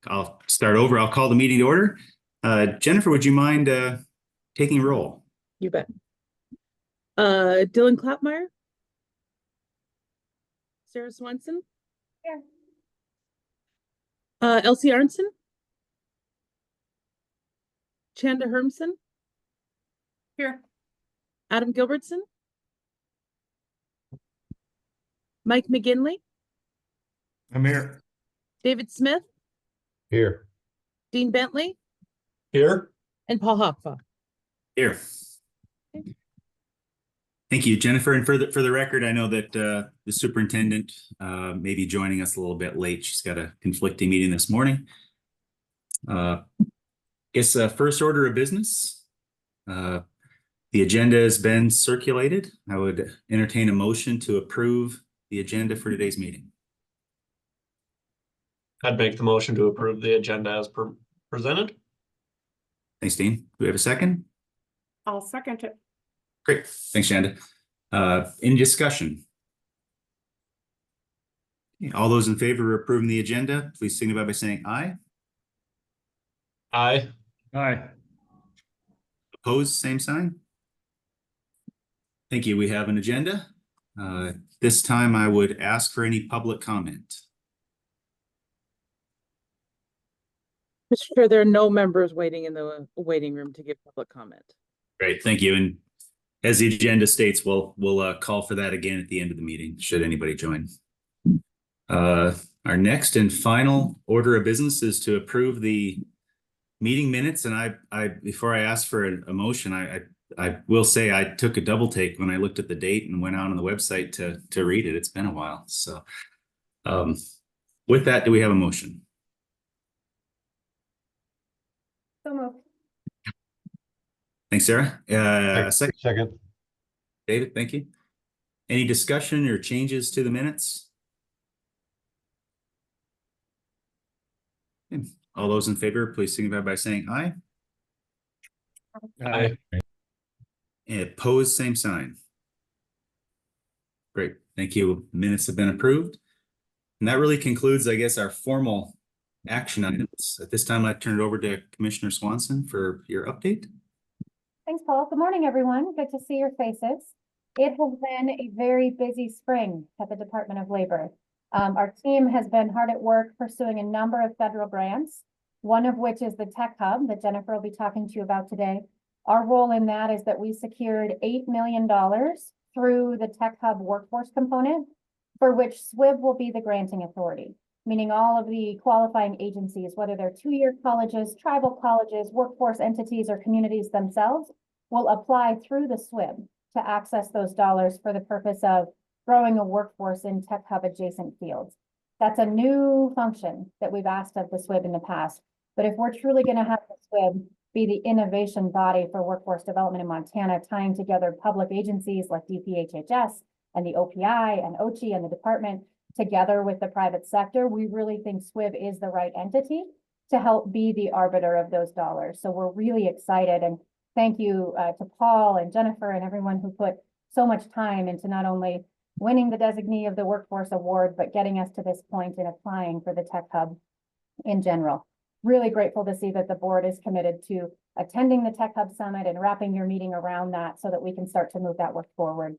I'll start over. I'll call the meeting to order. Jennifer, would you mind taking roll? You bet. Dylan Klapmeyer. Sarah Swanson. Here. Elsie Arnson. Chanda Hermson. Here. Adam Gilbertson. Mike McGinley. I'm here. David Smith. Here. Dean Bentley. Here. And Paul Hochfa. Here. Thank you, Jennifer. And for the record, I know that the superintendent may be joining us a little bit late. She's got a conflicting meeting this morning. Guess first order of business. The agenda has been circulated. I would entertain a motion to approve the agenda for today's meeting. I'd make the motion to approve the agenda as presented. Thanks, Dean. Do we have a second? I'll second it. Great. Thanks, Shanda. Any discussion? All those in favor of approving the agenda, please signify by saying aye. Aye. Aye. Opposed, same sign. Thank you. We have an agenda. This time I would ask for any public comment. Mr. Chair, there are no members waiting in the waiting room to give public comment. Great, thank you. And as the agenda states, we'll call for that again at the end of the meeting, should anybody join. Our next and final order of business is to approve the meeting minutes. And I before I ask for a motion, I will say I took a double take when I looked at the date and went out on the website to read it. It's been a while. So with that, do we have a motion? So moved. Thanks, Sarah. Second. David, thank you. Any discussion or changes to the minutes? Okay. All those in favor, please signify by saying aye. Aye. And opposed, same sign. Great, thank you. Minutes have been approved. And that really concludes, I guess, our formal action items. At this time, I turn it over to Commissioner Swanson for your update. Thanks, Paul. Good morning, everyone. Good to see your faces. It has been a very busy spring at the Department of Labor. Our team has been hard at work pursuing a number of federal grants, one of which is the Tech Hub that Jennifer will be talking to you about today. Our role in that is that we secured $8 million through the Tech Hub workforce component, for which SWIB will be the granting authority, meaning all of the qualifying agencies, whether they're two-year colleges, tribal colleges, workforce entities, or communities themselves, will apply through the SWIB to access those dollars for the purpose of growing a workforce in Tech Hub adjacent fields. That's a new function that we've asked of the SWIB in the past. But if we're truly going to have the SWIB be the innovation body for workforce development in Montana, tying together public agencies like DPHHS and the OPI and OCHI and the department together with the private sector, we really think SWIB is the right entity to help be the arbiter of those dollars. So we're really excited, and thank you to Paul and Jennifer and everyone who put so much time into not only winning the designee of the Workforce Award, but getting us to this point in applying for the Tech Hub in general. Really grateful to see that the board is committed to attending the Tech Hub Summit and wrapping your meeting around that so that we can start to move that work forward.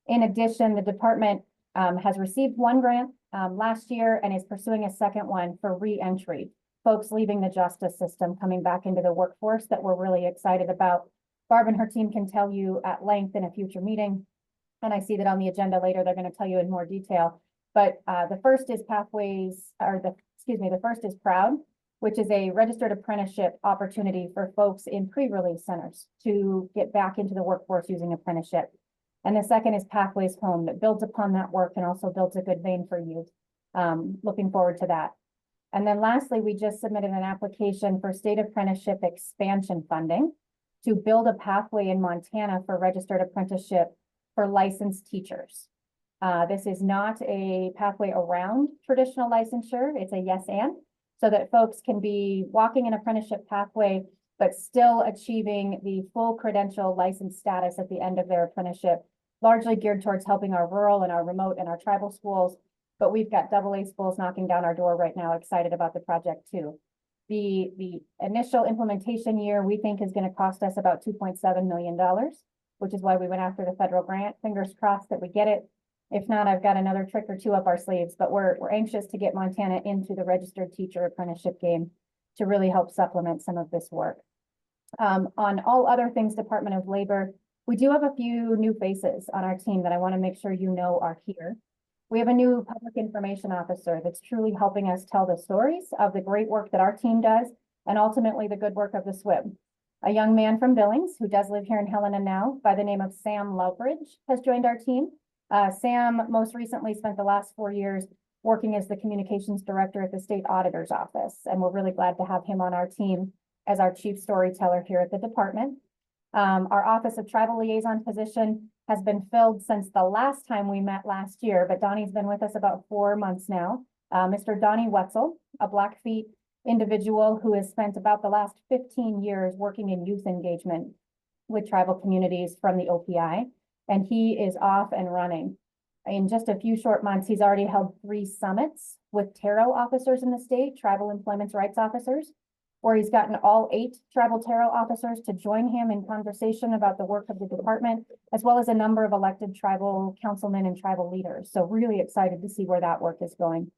In addition, the department has received one grant last year and is pursuing a second one for re-entry. Folks leaving the justice system, coming back into the workforce, that we're really excited about. Barb and her team can tell you at length in a future meeting. And I see that on the agenda later, they're going to tell you in more detail. But the first is the first is PROUD, which is a registered apprenticeship opportunity for folks in pre-release centers to get back into the workforce using apprenticeship. And the second is Pathways Home, that builds upon that work and also builds a good vein for youth. Looking forward to that. And then lastly, we just submitted an application for state apprenticeship expansion funding to build a pathway in Montana for registered apprenticeship for licensed teachers. This is not a pathway around traditional licensure. It's a yes and, so that folks can be walking an apprenticeship pathway, but still achieving the full credential license status at the end of their apprenticeship, largely geared towards helping our rural and our remote and our tribal schools but we've got AA schools knocking down our door right now, excited about the project too. The initial implementation year, we think is going to cost us about $2.7 million, which is why we went after the federal grant. Fingers crossed that we get it. If not, I've got another trick or two up our sleeves, but we're anxious to get Montana into the registered teacher apprenticeship game to really help supplement some of this work. On all other things, Department of Labor, we do have a few new faces on our team that I want to make sure you know are here. We have a new public information officer that's truly helping us tell the stories of the great work that our team does and ultimately the good work of the SWIB. A young man from Billings who does live here in Helena now by the name of Sam Lovebridge has joined our team. Sam most recently spent the last 4 years working as the communications director at the state auditor's office, and we're really glad to have him on our team as our chief storyteller here at the department. Our Office of Tribal Liaison position has been filled since the last time we met last year, but Donnie's been with us about 4 months now. Mr. Donnie Wetzel, a Blackfeet individual who has spent about the last 15 years working in youth engagement with tribal communities from the OPI, and he is off and running. In just a few short months, he's already held 3 summits with TARO officers in the state, tribal employment rights officers, where he's gotten all 8 tribal TARO officers to join him in conversation about the work of the department, as well as a number of elected tribal councilmen and tribal leaders. So really excited to see where that work is going.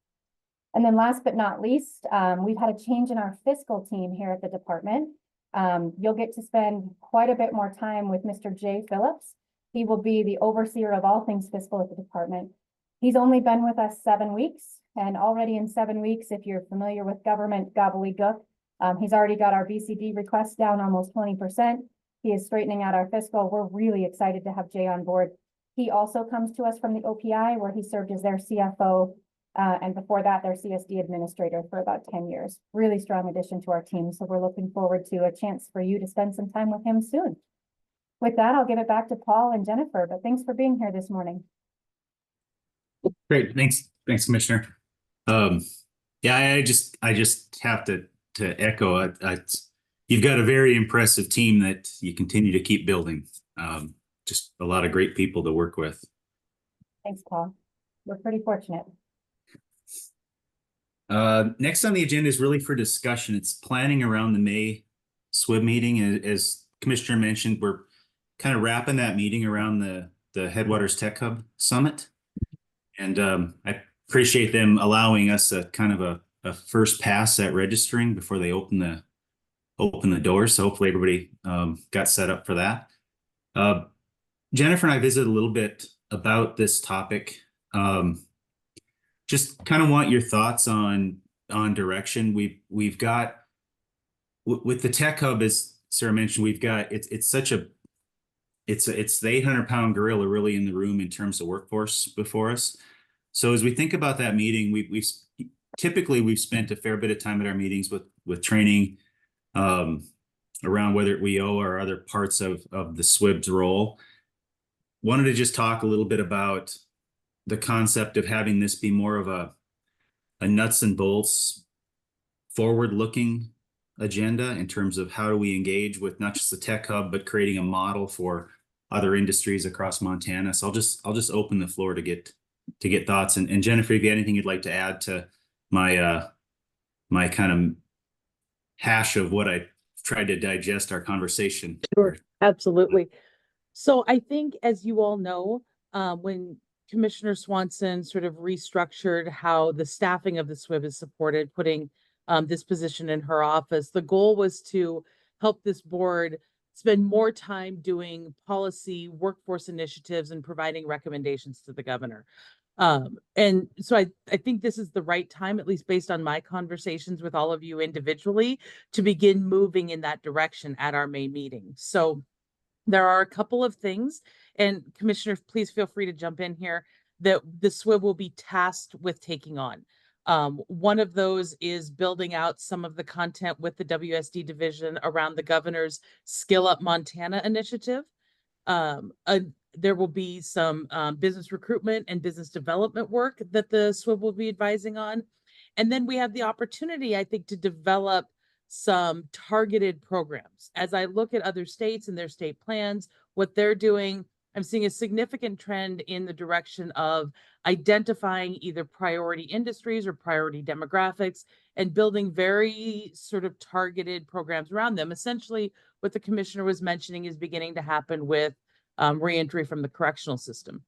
And then last but not least, we've had a change in our fiscal team here at the department. You'll get to spend quite a bit more time with Mr. Jay Phillips. He will be the overseer of all things fiscal at the department. He's only been with us 7 weeks, and already in 7 weeks, if you're familiar with government gobbledygook, he's already got our BCD requests down almost 20%. He is straightening out our fiscal. We're really excited to have Jay on board. He also comes to us from the OPI, where he served as their CFO, and before that, their CSD administrator for about 10 years. Really strong addition to our team. So we're looking forward to a chance for you to spend some time with him soon. With that, I'll give it back to Paul and Jennifer, but thanks for being here this morning. Great, thanks, Commissioner. Yeah, I just have to echo it. You've got a very impressive team that you continue to keep building. Just a lot of great people to work with. Thanks, Paul. We're pretty fortunate. Next on the agenda is really for discussion. It's planning around the May SWIB meeting. As Commissioner mentioned, we're kind of wrapping that meeting around the Headwaters Tech Hub Summit. And I appreciate them allowing us a kind of a first pass at registering before they open the doors. So hopefully everybody got set up for that. Jennifer and I visited a little bit about this topic. Just kind of want your thoughts on direction. We've got with the Tech Hub, as Sarah mentioned, we've got it's the 800-pound gorilla really in the room in terms of workforce before us. So as we think about that meeting, we've typically spent a fair bit of time at our meetings with training around whether WEO or other parts of the SWIB's role. Wanted to just talk a little bit about the concept of having this be more of a nuts and bolts, forward-looking agenda in terms of how do we engage with not just the Tech Hub, but creating a model for other industries across Montana. So I'll just open the floor to get thoughts. And Jennifer, if you have anything you'd like to add to my my kind of hash of what I tried to digest our conversation. Sure, absolutely. So I think, as you all know, when Commissioner Swanson sort of restructured how the staffing of the SWIB is supported, putting this position in her office, the goal was to help this board spend more time doing policy workforce initiatives and providing recommendations to the governor. And so I think this is the right time, at least based on my conversations with all of you individually, to begin moving in that direction at our May meeting. So there are a couple of things, and Commissioner, please feel free to jump in here, that the SWIB will be tasked with taking on. One of those is building out some of the content with the WSD division around the governor's Skill Up Montana initiative. There will be some business recruitment and business development work that the SWIB will be advising on. And then we have the opportunity, I think, to develop some targeted programs. As I look at other states and their state plans, what they're doing, I'm seeing a significant trend in the direction of identifying either priority industries or priority demographics and building very sort of targeted programs around them. Essentially, what the commissioner was mentioning is beginning to happen with reentry from the correctional system.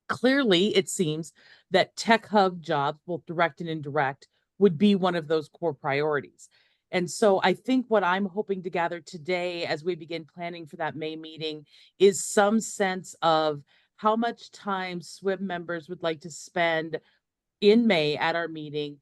Clearly, it seems that tech hub jobs, both direct and indirect, would be one of those core priorities. And so I think what I'm hoping to gather today as we begin planning for that May meeting is some sense of how much time SWIB members would like to spend in May at our meeting,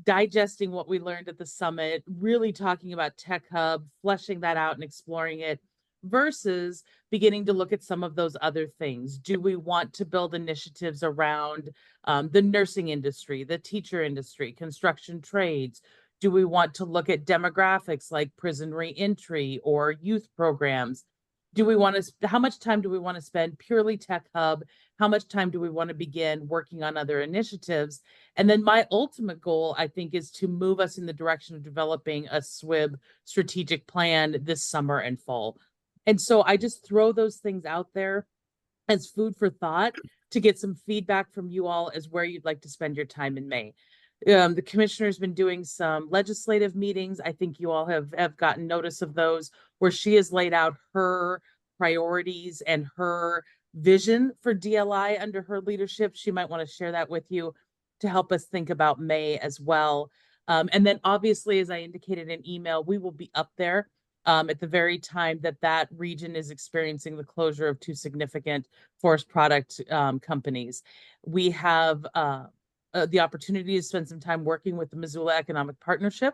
digesting what we learned at the summit, really talking about Tech Hub, fleshing that out and exploring it, versus beginning to look at some of those other things. Do we want to build initiatives around the nursing industry, the teacher industry, construction trades? Do we want to look at demographics like prison reentry or youth programs? Do we want to, how much time do we want to spend purely Tech Hub? How much time do we want to begin working on other initiatives? And then my ultimate goal, I think, is to move us in the direction of developing a SWIB strategic plan this summer and fall. And so I just throw those things out there as food for thought to get some feedback from you all as where you'd like to spend your time in May. The commissioner's been doing some legislative meetings. I think you all have gotten notice of those, where she has laid out her priorities and her vision for DLI under her leadership. She might want to share that with you to help us think about May as well. And then obviously, as I indicated in email, we will be up there at the very time that that region is experiencing the closure of two significant forest product companies. We have the opportunity to spend some time working with the Missoula Economic Partnership.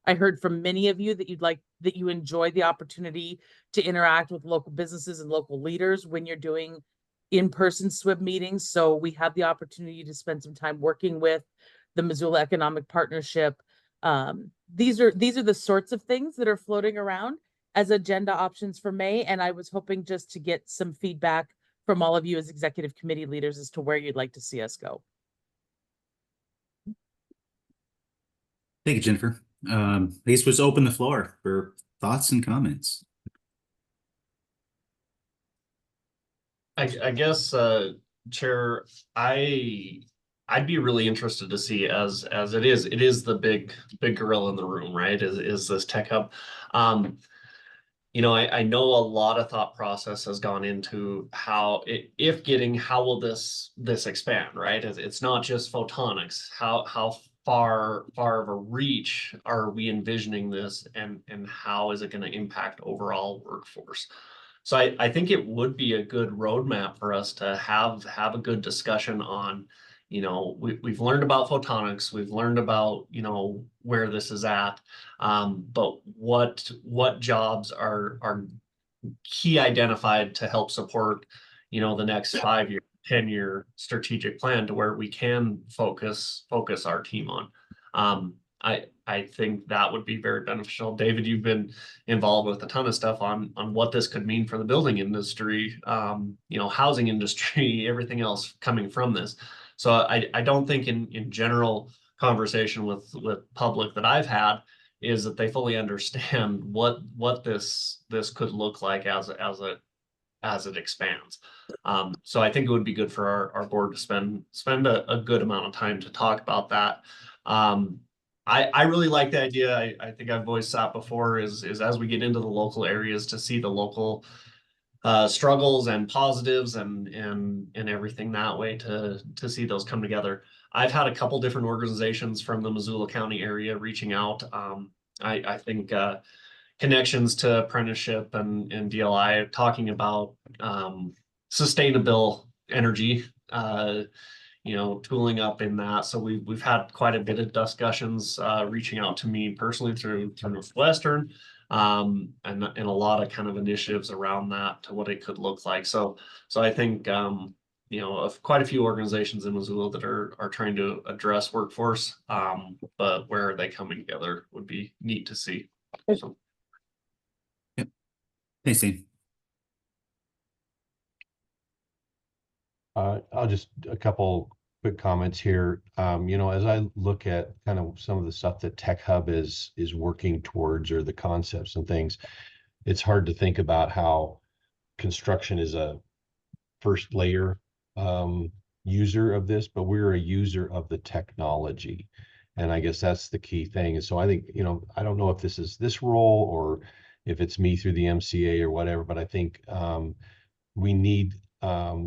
I heard from many of you that you enjoy the opportunity to interact with local businesses and local leaders when you're doing in-person SWIB meetings. So we have the opportunity to spend some time working with the Missoula Economic Partnership. These are the sorts of things that are floating around as agenda options for May. And I was hoping just to get some feedback from all of you as executive committee leaders as to where you'd like to see us go. Thank you, Jennifer. I guess let's open the floor for thoughts and comments. I guess, Chair, I'd be really interested to see as it is the big gorilla in the room, right? Is this Tech Hub? You know, I know a lot of thought process has gone into how will this expand, right? It's not just photonics. How far of a reach are we envisioning this, and how is it going to impact overall workforce? So I think it would be a good roadmap for us to have a good discussion on, you know, we've learned about photonics, we've learned about, you know, where this is at, but what jobs are key identified to help support, you know, the next 5-year, 10-year strategic plan to where we can focus our team on. I think that would be very beneficial. David, you've been involved with a ton of stuff on what this could mean for the building industry, you know, housing industry, everything else coming from this. So I don't think in general conversation with public that I've had is that they fully understand what this could look like as it expands. So I think it would be good for our board to spend a good amount of time to talk about that. I really like the idea. I think I've voiced that before is as we get into the local areas to see the local struggles and positives and everything that way to see those come together. I've had a couple different organizations from the Missoula County area reaching out. I think connections to apprenticeship and DLI talking about sustainable energy, you know, tooling up in that. So we've had quite a bit of discussions reaching out to me personally through Northwestern, and a lot of kind of initiatives around that to what it could look like. So I think you know, of quite a few organizations in Missoula that are trying to address workforce, but where are they coming together would be neat to see. So. Yep. Thanks, Steve. I'll just a couple quick comments here. You know, as I look at kind of some of the stuff that Tech Hub is working towards, or the concepts and things, it's hard to think about how construction is a first layer user of this, but we're a user of the technology. And I guess that's the key thing. And so I think, I don't know if this is this role or if it's me through the MCA or whatever, but I think we need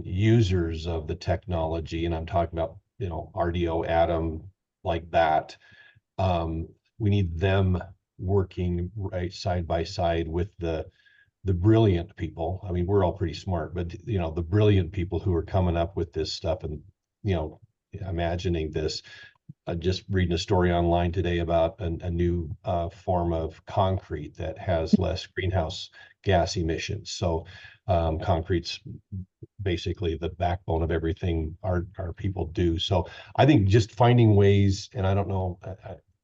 users of the technology. And I'm talking about, RDO, Adam, like that. We need them working right side by side with the brilliant people. I mean, we're all pretty smart, but the brilliant people who are coming up with this stuff and imagining this. Just reading a story online today about a new form of concrete that has less greenhouse gas emissions. So concrete's basically the backbone of everything our people do. So I think just finding ways, and I don't know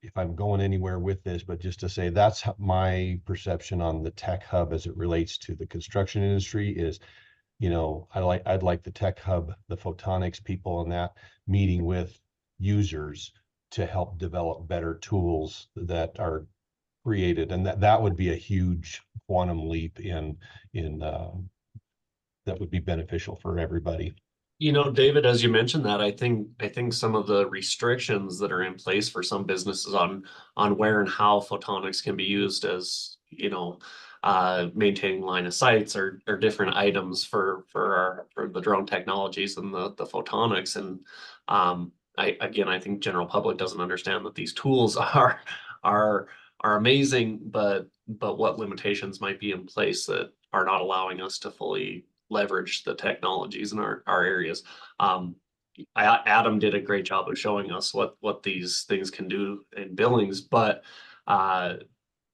if I'm going anywhere with this, but just to say that's my perception on the tech hub as it relates to the construction industry is, I'd like the tech hub, the photonics people and that meeting with users to help develop better tools that are created, and that would be a huge quantum leap in that would be beneficial for everybody. David, as you mentioned that, I think some of the restrictions that are in place for some businesses on where and how photonics can be used as, maintaining line of sights or different items for the drone technologies and the photonics. And I think general public doesn't understand that these tools are amazing, but what limitations might be in place that are not allowing us to fully leverage the technologies in our areas. Adam did a great job of showing us what these things can do in Billings, but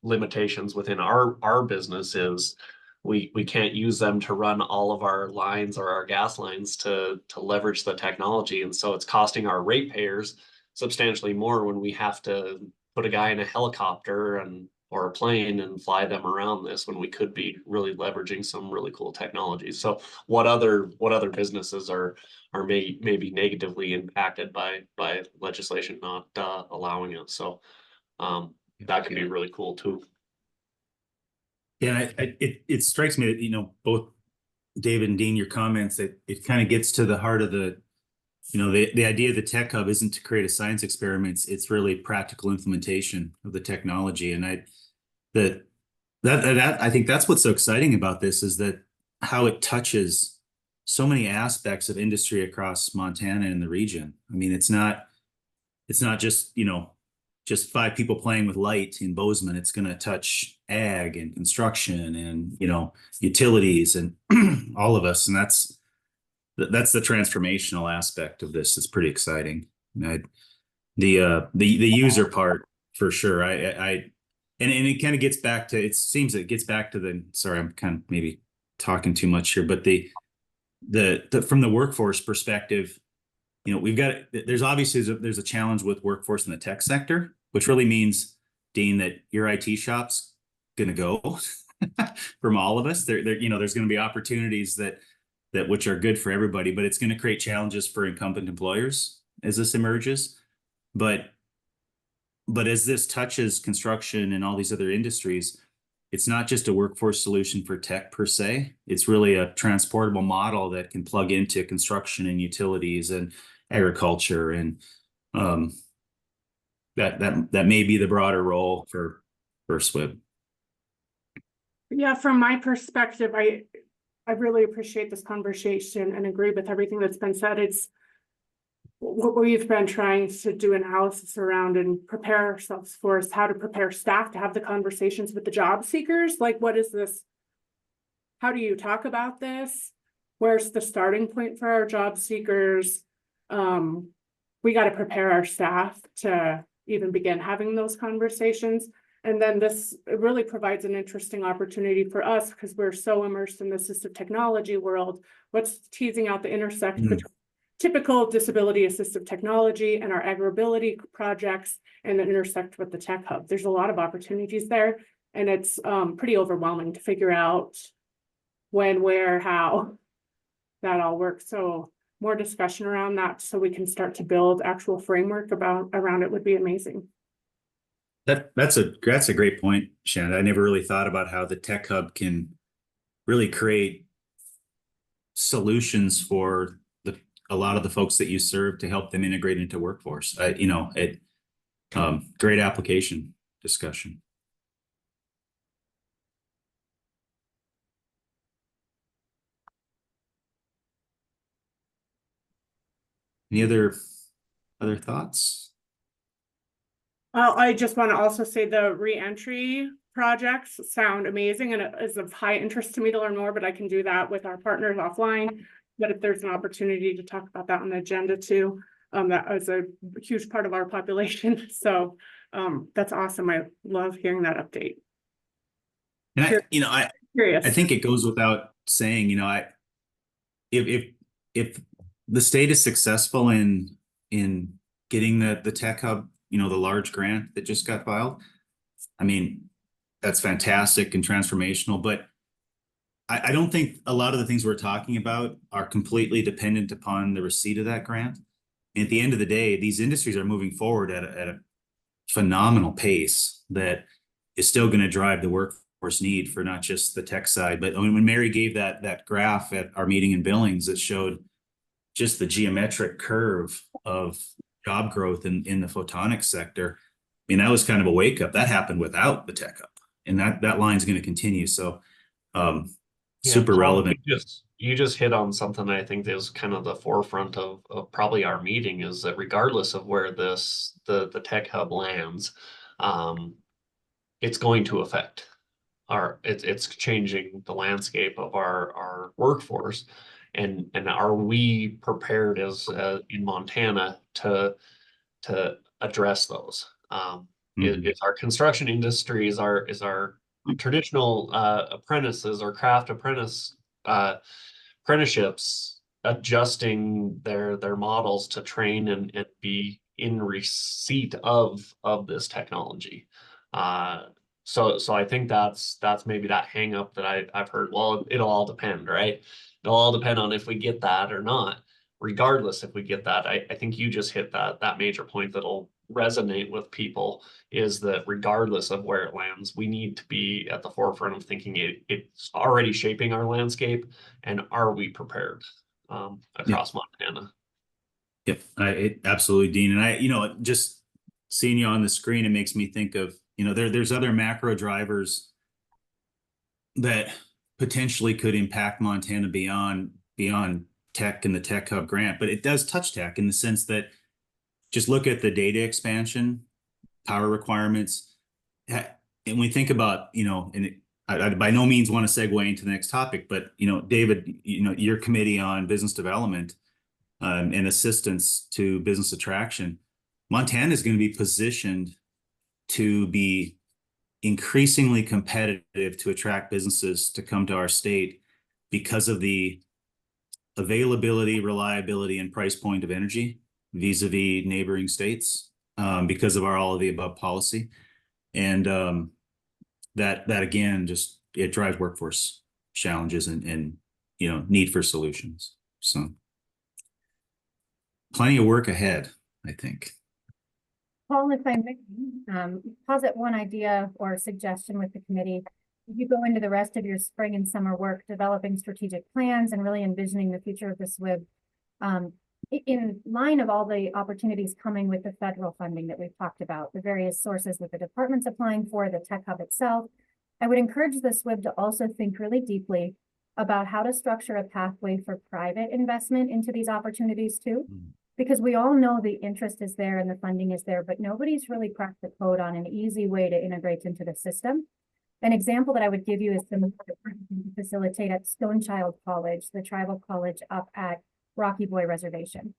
limitations within our business is we can't use them to run all of our lines or our gas lines to leverage the technology. And so it's costing our ratepayers substantially more when we have to put a guy in a helicopter or a plane and fly them around this, when we could be really leveraging some really cool technologies. So what other businesses are maybe negatively impacted by legislation not allowing it? So that could be really cool too. Yeah, it strikes me that, both David and Dean, your comments, that it kind of gets to the heart of the idea of the tech hub isn't to create a science experiments. It's really practical implementation of the technology. And I think that's what's so exciting about this, is that how it touches so many aspects of industry across Montana and the region. I mean, it's not just, just 5 people playing with light in Bozeman. It's going to touch ag and construction and, utilities and all of us. And that's the transformational aspect of this. It's pretty exciting. The user part for sure. And it kind of gets back to, it seems it gets back to sorry, I'm kind of maybe talking too much here, but from the workforce perspective, there's obviously there's a challenge with workforce in the tech sector, which really means, Dean, that your IT shop's going to go from all of us. There's going to be opportunities that which are good for everybody, but it's going to create challenges for incumbent employers as this emerges. But as this touches construction and all these other industries, it's not just a workforce solution for tech per se. It's really a transportable model that can plug into construction and utilities and agriculture, and that may be the broader role for SWIB. Yeah, from my perspective, I really appreciate this conversation and agree with everything that's been said. It's what we've been trying to do analysis around and prepare ourselves for is how to prepare staff to have the conversations with the job seekers. Like, what is this? How do you talk about this? Where's the starting point for our job seekers? We got to prepare our staff to even begin having those conversations. And then this really provides an interesting opportunity for us, because we're so immersed in the assistive technology world. What's teasing out the intersection between typical disability assistive technology and our agribility projects, and then intersect with the tech hub? There's a lot of opportunities there, and it's pretty overwhelming to figure out when, where, how that all works. So more discussion around that, so we can start to build actual framework around it, would be amazing. That's a great point, Shannon. I never really thought about how the tech hub can really create solutions for a lot of the folks that you serve to help them integrate into workforce. Great application discussion. Any other thoughts? I just want to also say the re-entry projects sound amazing, and it is of high interest to me to learn more, but I can do that with our partners offline. But if there's an opportunity to talk about that on the agenda too, that is a huge part of our population. So that's awesome. I love hearing that update. And Curious. I think it goes without saying, if the state is successful in getting the tech hub, the large grant that just got filed, I mean, that's fantastic and transformational, but I don't think a lot of the things we're talking about are completely dependent upon the receipt of that grant. And at the end of the day, these industries are moving forward at a phenomenal pace that is still going to drive the workforce need for not just the tech side. But when Mary gave that graph at our meeting in Billings, it showed just the geometric curve of job growth in the photonics sector. I mean, that was kind of a wake up. That happened without the tech hub, and that line's going to continue. So super Paul, relevant. You just hit on something I think is kind of the forefront of probably our meeting, is that regardless of where the tech hub lands, it's going to affect it's changing the landscape of our workforce. And are we prepared as in Montana to address those? Is our construction industry, is our traditional apprentices or craft apprenticeships adjusting their models to train and be in receipt of this technology? So I think that's maybe that hang up that I've heard. Well, it'll all depend, right? It'll all depend on if we get that or not. Regardless, if we get that, I think you just hit that major point that'll resonate with people, is that regardless of where it lands, we need to be at the forefront of thinking it's already shaping our landscape, and are we prepared across Montana? Yep, absolutely, Dean. And just seeing you on the screen, it makes me think of, there's other macro drivers that potentially could impact Montana beyond tech and the tech hub grant, but it does touch tech in the sense that just look at the data expansion, power requirements. And we think about, and I by no means want to segue into the next topic, but, David, your committee on business development and assistance to business attraction, Montana is going to be positioned to be increasingly competitive to attract businesses to come to our state because of the availability, reliability, and price point of energy vis-a-vis neighboring states, because of our all of the above policy. And that again, just it drives workforce challenges and need for solutions. So plenty of work ahead, I think. Paul, if I may posit one idea or suggestion with the committee, if you go into the rest of your spring and summer work, developing strategic plans and really envisioning the future of the SWIB, in line of all the opportunities coming with the federal funding that we've talked about, the various sources that the department's applying for, the tech hub itself, I would encourage the SWIB to also think really deeply about how to structure a pathway for private investment into these opportunities too. Because we all know the interest is there and the funding is there, but nobody's really cracked the code on an easy way to integrate into the system. An example that I would give you is some to facilitate at Stonechild College, the tribal college up at Rocky Boy Reservation.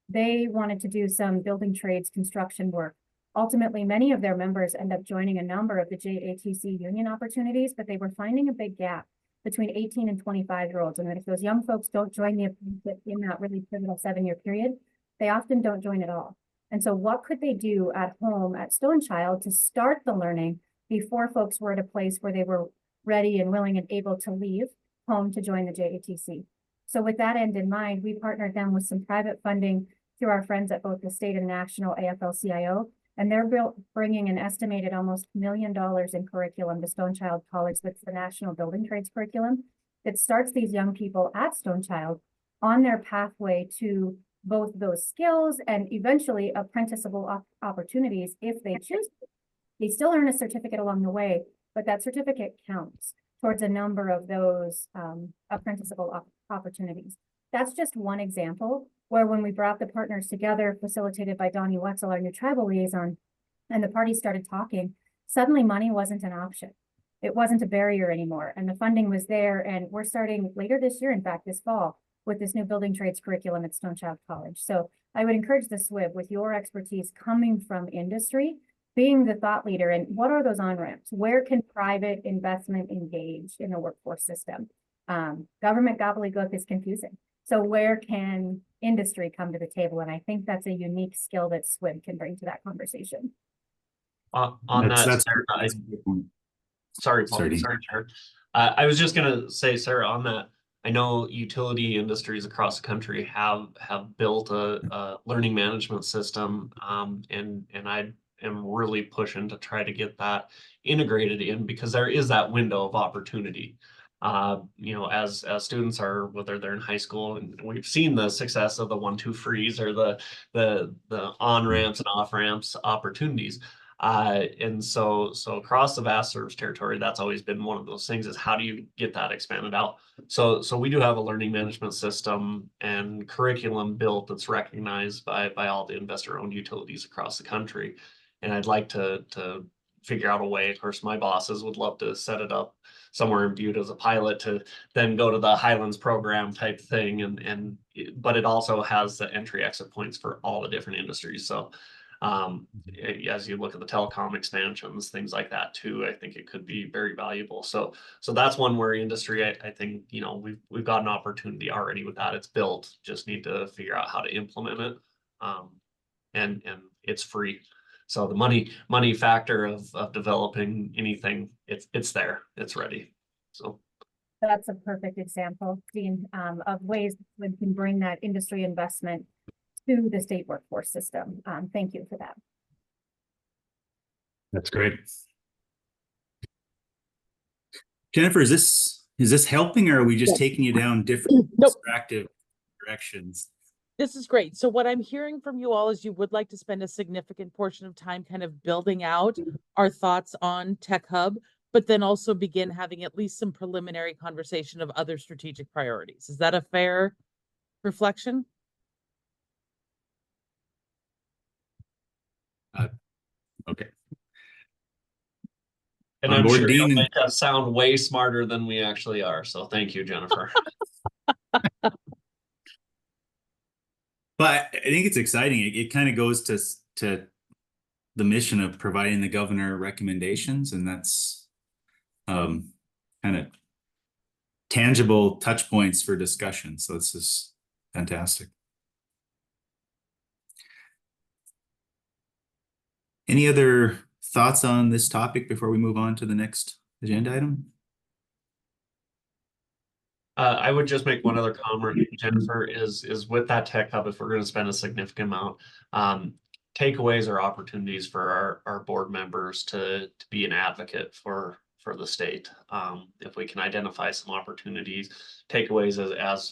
They wanted to do some building trades construction work. Ultimately, many of their members end up joining a number of the JATC union opportunities, but they were finding a big gap between 18 and 25-year-olds. And if those young folks don't join the apprenticeship in that really pivotal 7-year period, they often don't join at all. And so what could they do at home at Stonechild to start the learning before folks were at a place where they were ready and willing and able to leave home to join the JATC? So with that end in mind, we partnered them with some private funding through our friends at both the state and national AFL-CIO, and they're bringing an estimated almost $1 million in curriculum to Stonechild College. That's the National Building Trades curriculum. that starts these young people at Stone Child on their pathway to both those skills and eventually apprenticeable opportunities if they choose to. They still earn a certificate along the way, but that certificate counts towards a number of those apprenticeable opportunities. That's just one example where when we brought the partners together, facilitated by Donnie Wetzel, our new tribal liaison, and the parties started talking, suddenly money wasn't an option. It wasn't a barrier anymore, and the funding was there, and we're starting later this year, in fact, this fall, with this new building trades curriculum at Stone Child College. So I would encourage the SWIB, with your expertise coming from industry, being the thought leader, and what are those on-ramps? Where can private investment engage in the workforce system? Government gobbledygook is confusing. So where can industry come to the table? And I think that's a unique skill that SWIB can bring to that conversation. On that, Sarah, sorry, Paul, Sorry. sorry, Chair. I was just gonna say, Sarah, on that, I know utility industries across the country have built a learning management system, and I am really pushing to try to get that integrated in, because there is that window of opportunity. You know, as students are, whether they're in high school, and we've seen the success of the 1-2 freeze or the on ramps and off ramps opportunities. And so across the vast service territory, that's always been one of those things, is how do you get that expanded out? So we do have a learning management system and curriculum built that's recognized by all the investor-owned utilities across the country. And I'd like to figure out a way. Of course, my bosses would love to set it up somewhere and viewed as a pilot to then go to the Highlands program type thing. But it also has the entry exit points for all the different industries. So as you look at the telecom expansions, things like that too, I think it could be very valuable. So that's one where industry, I think, you know, we've got an opportunity already with that. It's built, just need to figure out how to implement it. And it's free. So the money factor of developing anything, it's there, it's ready. So that's a perfect example, Dean, of ways we can bring that industry investment to the state workforce system. Thank you for that. That's great. Jennifer, is this helping, or are we just taking you down different distractive directions? This is great. So what I'm hearing from you all is you would like to spend a significant portion of time kind of building out our thoughts on Tech Hub, but then also begin having at least some preliminary conversation of other strategic priorities. Is that a fair reflection? Okay. And I'm sure you'll make us sound way smarter than we actually are. So thank you, Jennifer. But I think it's exciting. It kind of goes to the mission of providing the governor recommendations, and that's kind of tangible touch points for discussion. So this is fantastic. Any other thoughts on this topic before we move on to the next agenda item? I would just make one other comment, Jennifer, is with that Tech Hub, if we're going to spend a significant amount, takeaways are opportunities for our board members to be an advocate for the state. If we can identify some opportunities, takeaways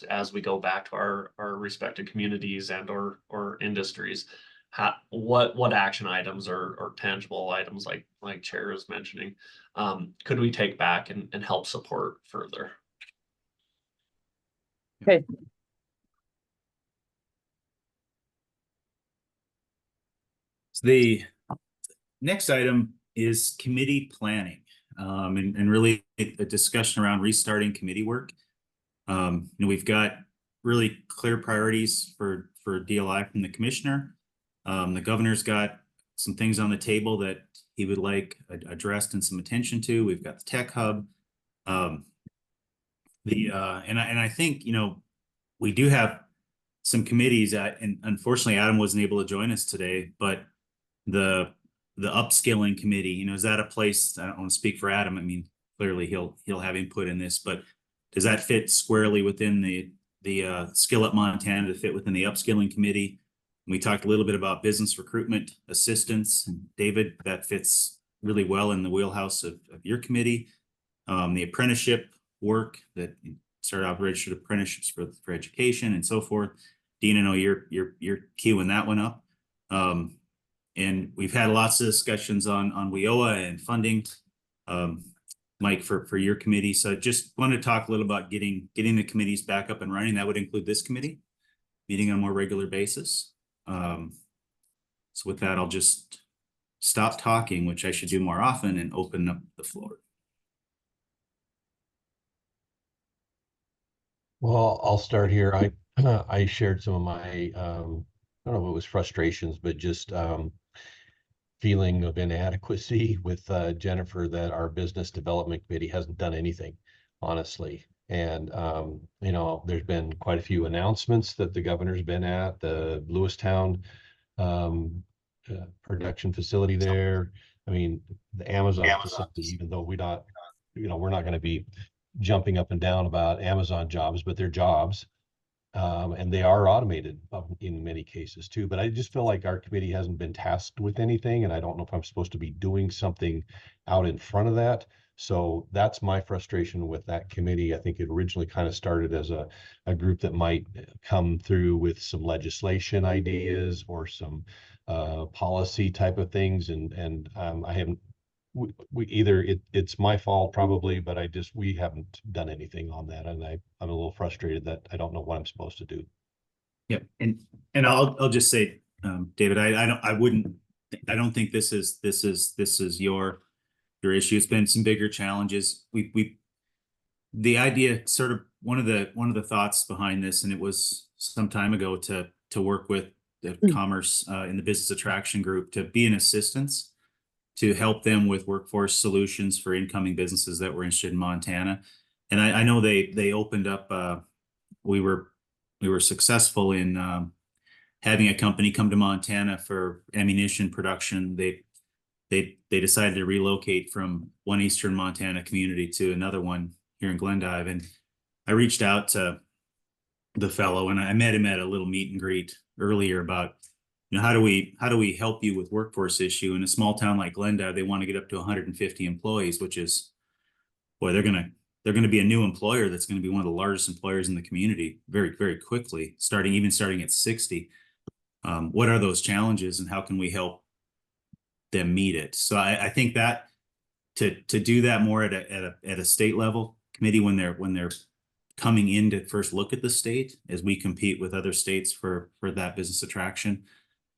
as we go back to our respective communities and or industries, what action items or tangible items like Chair is mentioning, could we take back and help support further? Okay. So the next item is committee planning, and really a discussion around restarting committee work. You know, we've got really clear priorities for DLI from the commissioner. The governor's got some things on the table that he would like addressed and some attention to. We've got the Tech Hub. And I think, you know, we do have some committees and unfortunately Adam wasn't able to join us today, but the upskilling committee, you know, is that a place? I don't want to speak for Adam. I mean, clearly he'll have input in this, but does that fit squarely within the Skill Up Montana, to fit within the upskilling committee? We talked a little bit about business recruitment assistance, and David, that fits really well in the wheelhouse of your committee. The apprenticeship work that start out registered apprenticeships for education and so forth. Dean, I know you're queuing that one up. And we've had lots of discussions on WIOA and funding. Mike, for your committee. So just want to talk a little about getting the committees back up and running. That would include this committee meeting on a more regular basis. So with that, I'll just stop talking, which I should do more often, and open up the floor. Well, I'll start here. I shared some of my I don't know if it was frustrations, but just feeling of inadequacy with Jennifer, that our business development committee hasn't done anything, honestly. And you know, there's been quite a few announcements that the governor's been at the Lewistown production facility there. I mean, the Amazon facility, even though we're not going to be jumping up and down about Amazon jobs, but they're jobs. And they are automated in many cases too. But I just feel like our committee hasn't been tasked with anything, and I don't know if I'm supposed to be doing something out in front of that. So that's my frustration with that committee. I think it originally kind of started as a group that might come through with some legislation ideas or some policy type of things, and I haven't. We either it's my fault probably, but we haven't done anything on that, and I'm a little frustrated that I don't know what I'm supposed to do. Yeah, and I'll just say, David, I don't think this is your issue. It's been some bigger challenges. The idea, sort of one of the thoughts behind this, and it was some time ago to work with the commerce in the business attraction group to be an assistance to help them with workforce solutions for incoming businesses that were interested in Montana. And I know they opened up, we were successful in having a company come to Montana for ammunition production. They decided to relocate from one Eastern Montana community to another one here in Glendive. And I reached out to the fellow, and I met him at a little meet and greet earlier about, you know, how do we help you with workforce issue in a small town like Glendive? They want to get up to 150 employees, which is, boy, they're gonna be a new employer that's going to be one of the largest employers in the community very, very quickly, starting at 60. What are those challenges, and how can we help them meet it? So I think that to do that more at a state level committee, when they're coming in to first look at the state as we compete with other states for that business attraction.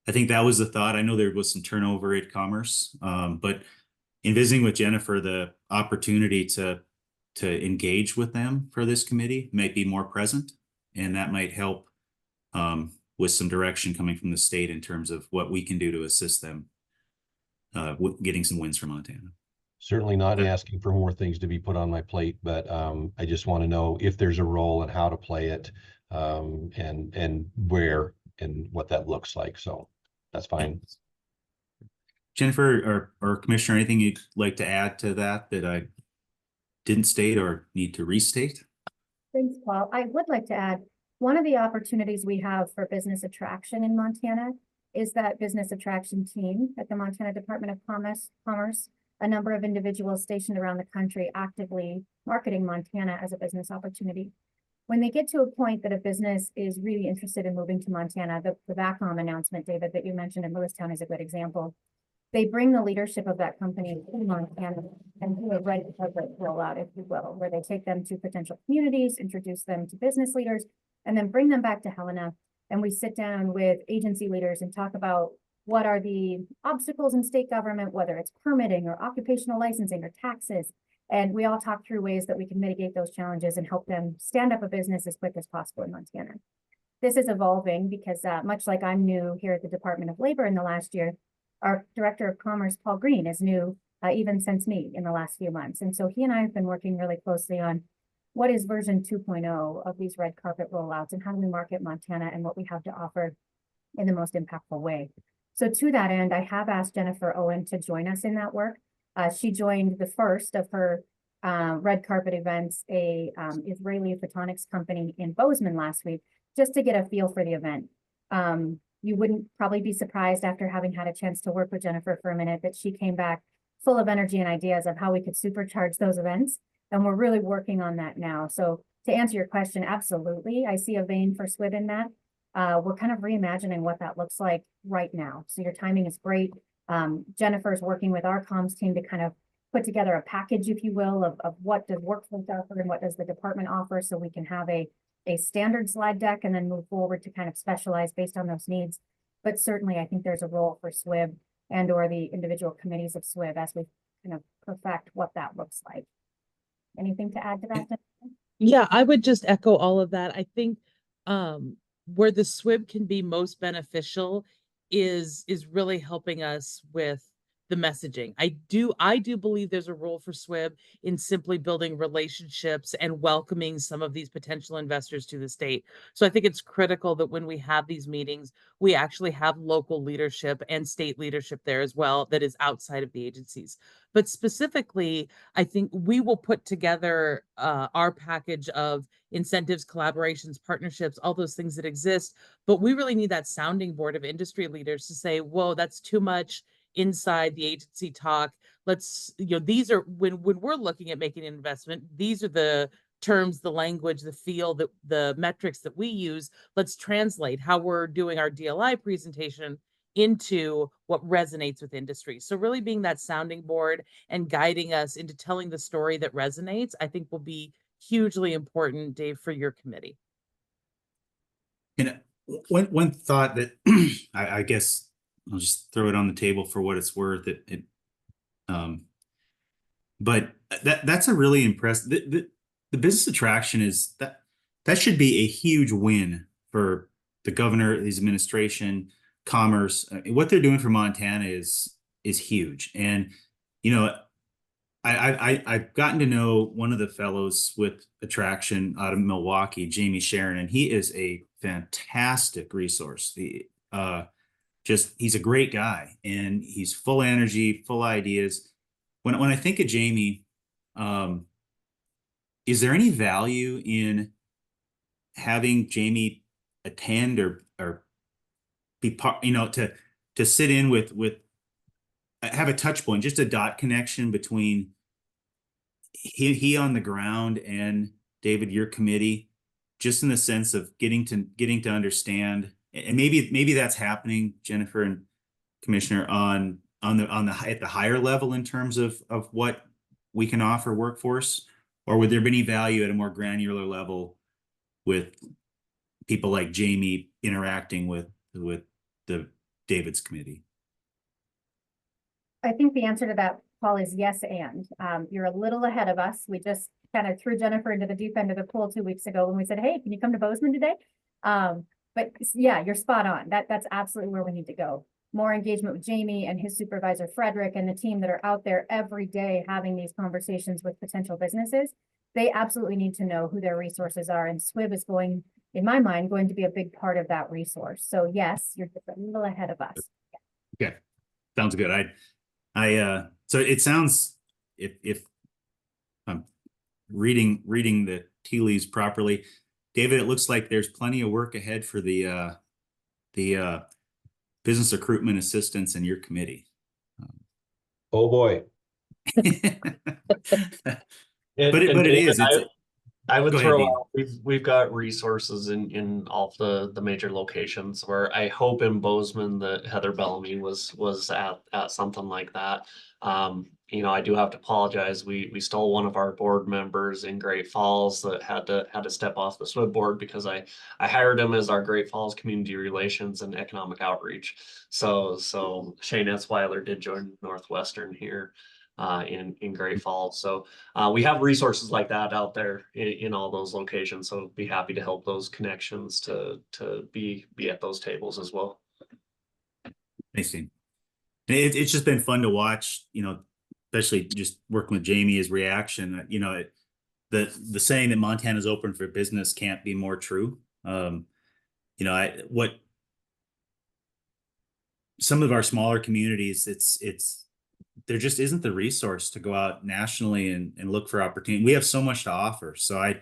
I think that was the thought. I know there was some turnover at Commerce, but in visiting with Jennifer, the opportunity to engage with them for this committee might be more present, and that might help with some direction coming from the state in terms of what we can do to assist them with getting some wins for Montana. Certainly not asking for more things to be put on my plate, but I just want to know if there's a role and how to play it, and where and what that looks like. So that's fine. Jennifer or Commissioner, anything you'd like to add to that I didn't state or need to restate? Thanks, Paul. I would like to add, one of the opportunities we have for business attraction in Montana is that business attraction team at the Montana Department of Commerce, a number of individuals stationed around the country actively marketing Montana as a business opportunity. When they get to a point that a business is really interested in moving to Montana, the VACOM announcement, David, that you mentioned in Lewistown is a good example. They bring the leadership of that company to Montana and do a red carpet rollout, if you will, where they take them to potential communities, introduce them to business leaders, and then bring them back to Helena. And we sit down with agency leaders and talk about what are the obstacles in state government, whether it's permitting or occupational licensing or taxes. And we all talk through ways that we can mitigate those challenges and help them stand up a business as quick as possible in Montana. This is evolving because much like I'm new here at the Department of Labor in the last year, our Director of Commerce, Paul Green, is new even since me in the last few months. And so he and I have been working really closely on what is version 2.0 of these red carpet rollouts and how do we market Montana and what we have to offer in the most impactful way. So to that end, I have asked Jennifer Owen to join us in that work. She joined the first of her red carpet events, a Israeli photonics company in Bozeman last week, just to get a feel for the event. You wouldn't probably be surprised after having had a chance to work with Jennifer for a minute that she came back full of energy and ideas of how we could supercharge those events. And we're really working on that now. So to answer your question, absolutely. I see a vein for SWIB in that. We're kind of reimagining what that looks like right now. So your timing is great. Jennifer's working with our comms team to kind of put together a package, if you will, of what does workforce offer and what does the department offer, so we can have a standard slide deck and then move forward to kind of specialize based on those needs. But certainly, I think there's a role for SWIB and or the individual committees of SWIB as we kind of perfect what that looks like. Anything to add to that, Jennifer? Yeah, I would just echo all of that. I think where the SWIB can be most beneficial is really helping us with the messaging. I do believe there's a role for SWIB in simply building relationships and welcoming some of these potential investors to the state. So I think it's critical that when we have these meetings, we actually have local leadership and state leadership there as well that is outside of the agencies. But specifically, I think we will put together our package of incentives, collaborations, partnerships, all those things that exist. But we really need that sounding board of industry leaders to say, whoa, that's too much inside the agency talk. Let's, these are, when we're looking at making an investment, these are the terms, the language, the feel, the metrics that we use. Let's translate how we're doing our DLI presentation into what resonates with industry. So really being that sounding board and guiding us into telling the story that resonates, I think will be hugely important, Dave, for your committee. And one thought that I guess I'll just throw it on the table for what it's worth. But that's a really impressive. The business attraction is that should be a huge win for the governor, his administration, commerce. What they're doing for Montana is huge. And I've gotten to know one of the fellows with attraction out of Milwaukee, Jamie Sharon, and he is a fantastic resource. He's a great guy, and he's full of energy, full of ideas. When I think of Jamie, is there any value in having Jamie attend or be part, to sit in with have a touch point, just a dot connection between he on the ground and David, your committee, just in the sense of getting to understand, and maybe that's happening, Jennifer and Commissioner, at the higher level in terms of what we can offer workforce, or would there be any value at a more granular level with people like Jamie interacting with the David's committee? I think the answer to that, Paul, is yes, and you're a little ahead of us. We just kind of threw Jennifer into the deep end of the pool 2 weeks ago when we said, hey, can you come to Bozeman today? But yeah, you're spot on. That's absolutely where we need to go. More engagement with Jamie and his supervisor, Frederick, and the team that are out there every day having these conversations with potential businesses. They absolutely need to know who their resources are. And SWIB is going, in my mind, going to be a big part of that resource. So yes, you're just a little ahead of us. Okay, sounds good. So it sounds, if I'm reading the tea leaves properly, David, it looks like there's plenty of work ahead for the business recruitment assistance in your committee. Oh boy. I would Go ahead, throw Dean. out, we've got resources in all the major locations, where I hope in Bozeman that Heather Bellamy was at something like that. I do have to apologize. We stole one of our board members in Great Falls that had to step off the SWIB board because I hired him as our Great Falls Community Relations and Economic Outreach. So Shane Etzweiler did join Northwestern here in Great Falls. So we have resources like that out there in all those locations. So be happy to help those connections to be at those tables as well. Thanks, Dean. It's just been fun to watch, especially just working with Jamie, his reaction. The saying that Montana's open for business can't be more true. What some of our smaller communities, there just isn't the resource to go out nationally and look for opportunity. We have so much to offer. So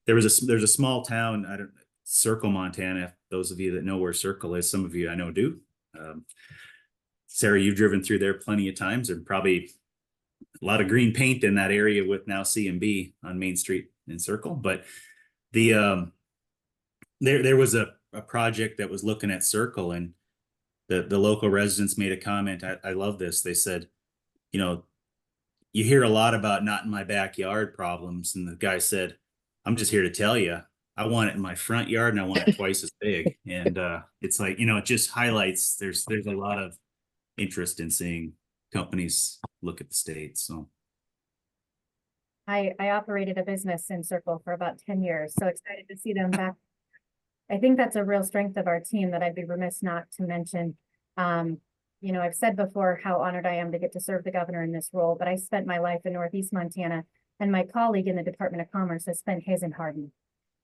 there's a small town, Circle, Montana. Those of you that know where Circle is, some of you I know do. Sarah, you've driven through there plenty of times. There's probably a lot of green paint in that area with now C&B on Main Street in Circle. But The there was a project that was looking at Circle, and the local residents made a comment. I love this. They said, you know, you hear a lot about not in my backyard problems. And the guy said, I'm just here to tell you, I want it in my front yard and I want it twice as big. And it's like, you know, it just highlights there's a lot of interest in seeing companies look at the state. So I operated a business in Circle for about 10 years, so excited to see them back. I think that's a real strength of our team that I'd be remiss not to mention. You know, I've said before how honored I am to get to serve the governor in this role, but I spent my life in Northeast Montana, and my colleague in the Department of Commerce has spent his in Hardin.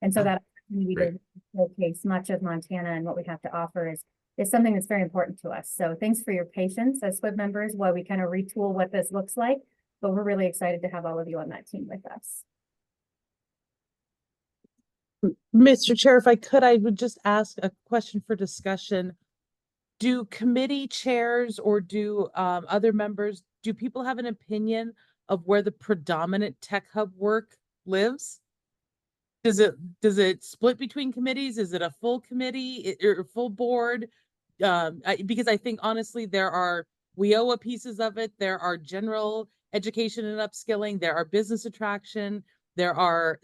And so that opportunity to showcase much of Montana and what we have to offer is something that's very important to us. So thanks for your patience as SWIB members while we kind of retool what this looks like, but we're really excited to have all of you on that team with us. Mr. Chair, if I could, I would just ask a question for discussion. Do committee chairs or do other members, do people have an opinion of where the predominant tech hub work lives? Does it split between committees? Is it a full committee or full board? Because I think honestly, there are WIOA pieces of it. There are general education and upskilling. There are business attraction. There are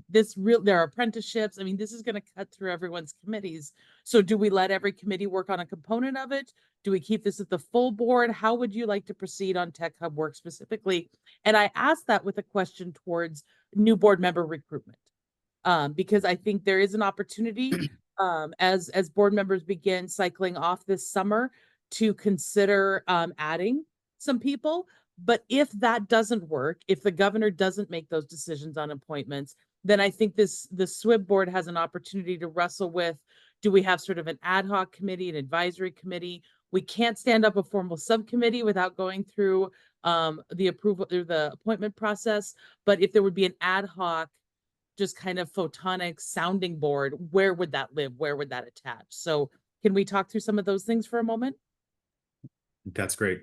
there are apprenticeships. I mean, this is going to cut through everyone's committees. So do we let every committee work on a component of it? Do we keep this at the full board? How would you like to proceed on Tech Hub work specifically? And I asked that with a question towards new board member recruitment. Because I think there is an opportunity as board members begin cycling off this summer to consider adding some people. But if that doesn't work, if the governor doesn't make those decisions on appointments, then I think the SWIB board has an opportunity to wrestle with, do we have sort of an ad hoc committee, an advisory committee? We can't stand up a formal subcommittee without going through the approval or the appointment process. But if there would be an ad hoc, just kind of photonic sounding board, where would that live? Where would that attach? So can we talk through some of those things for a moment? that's great.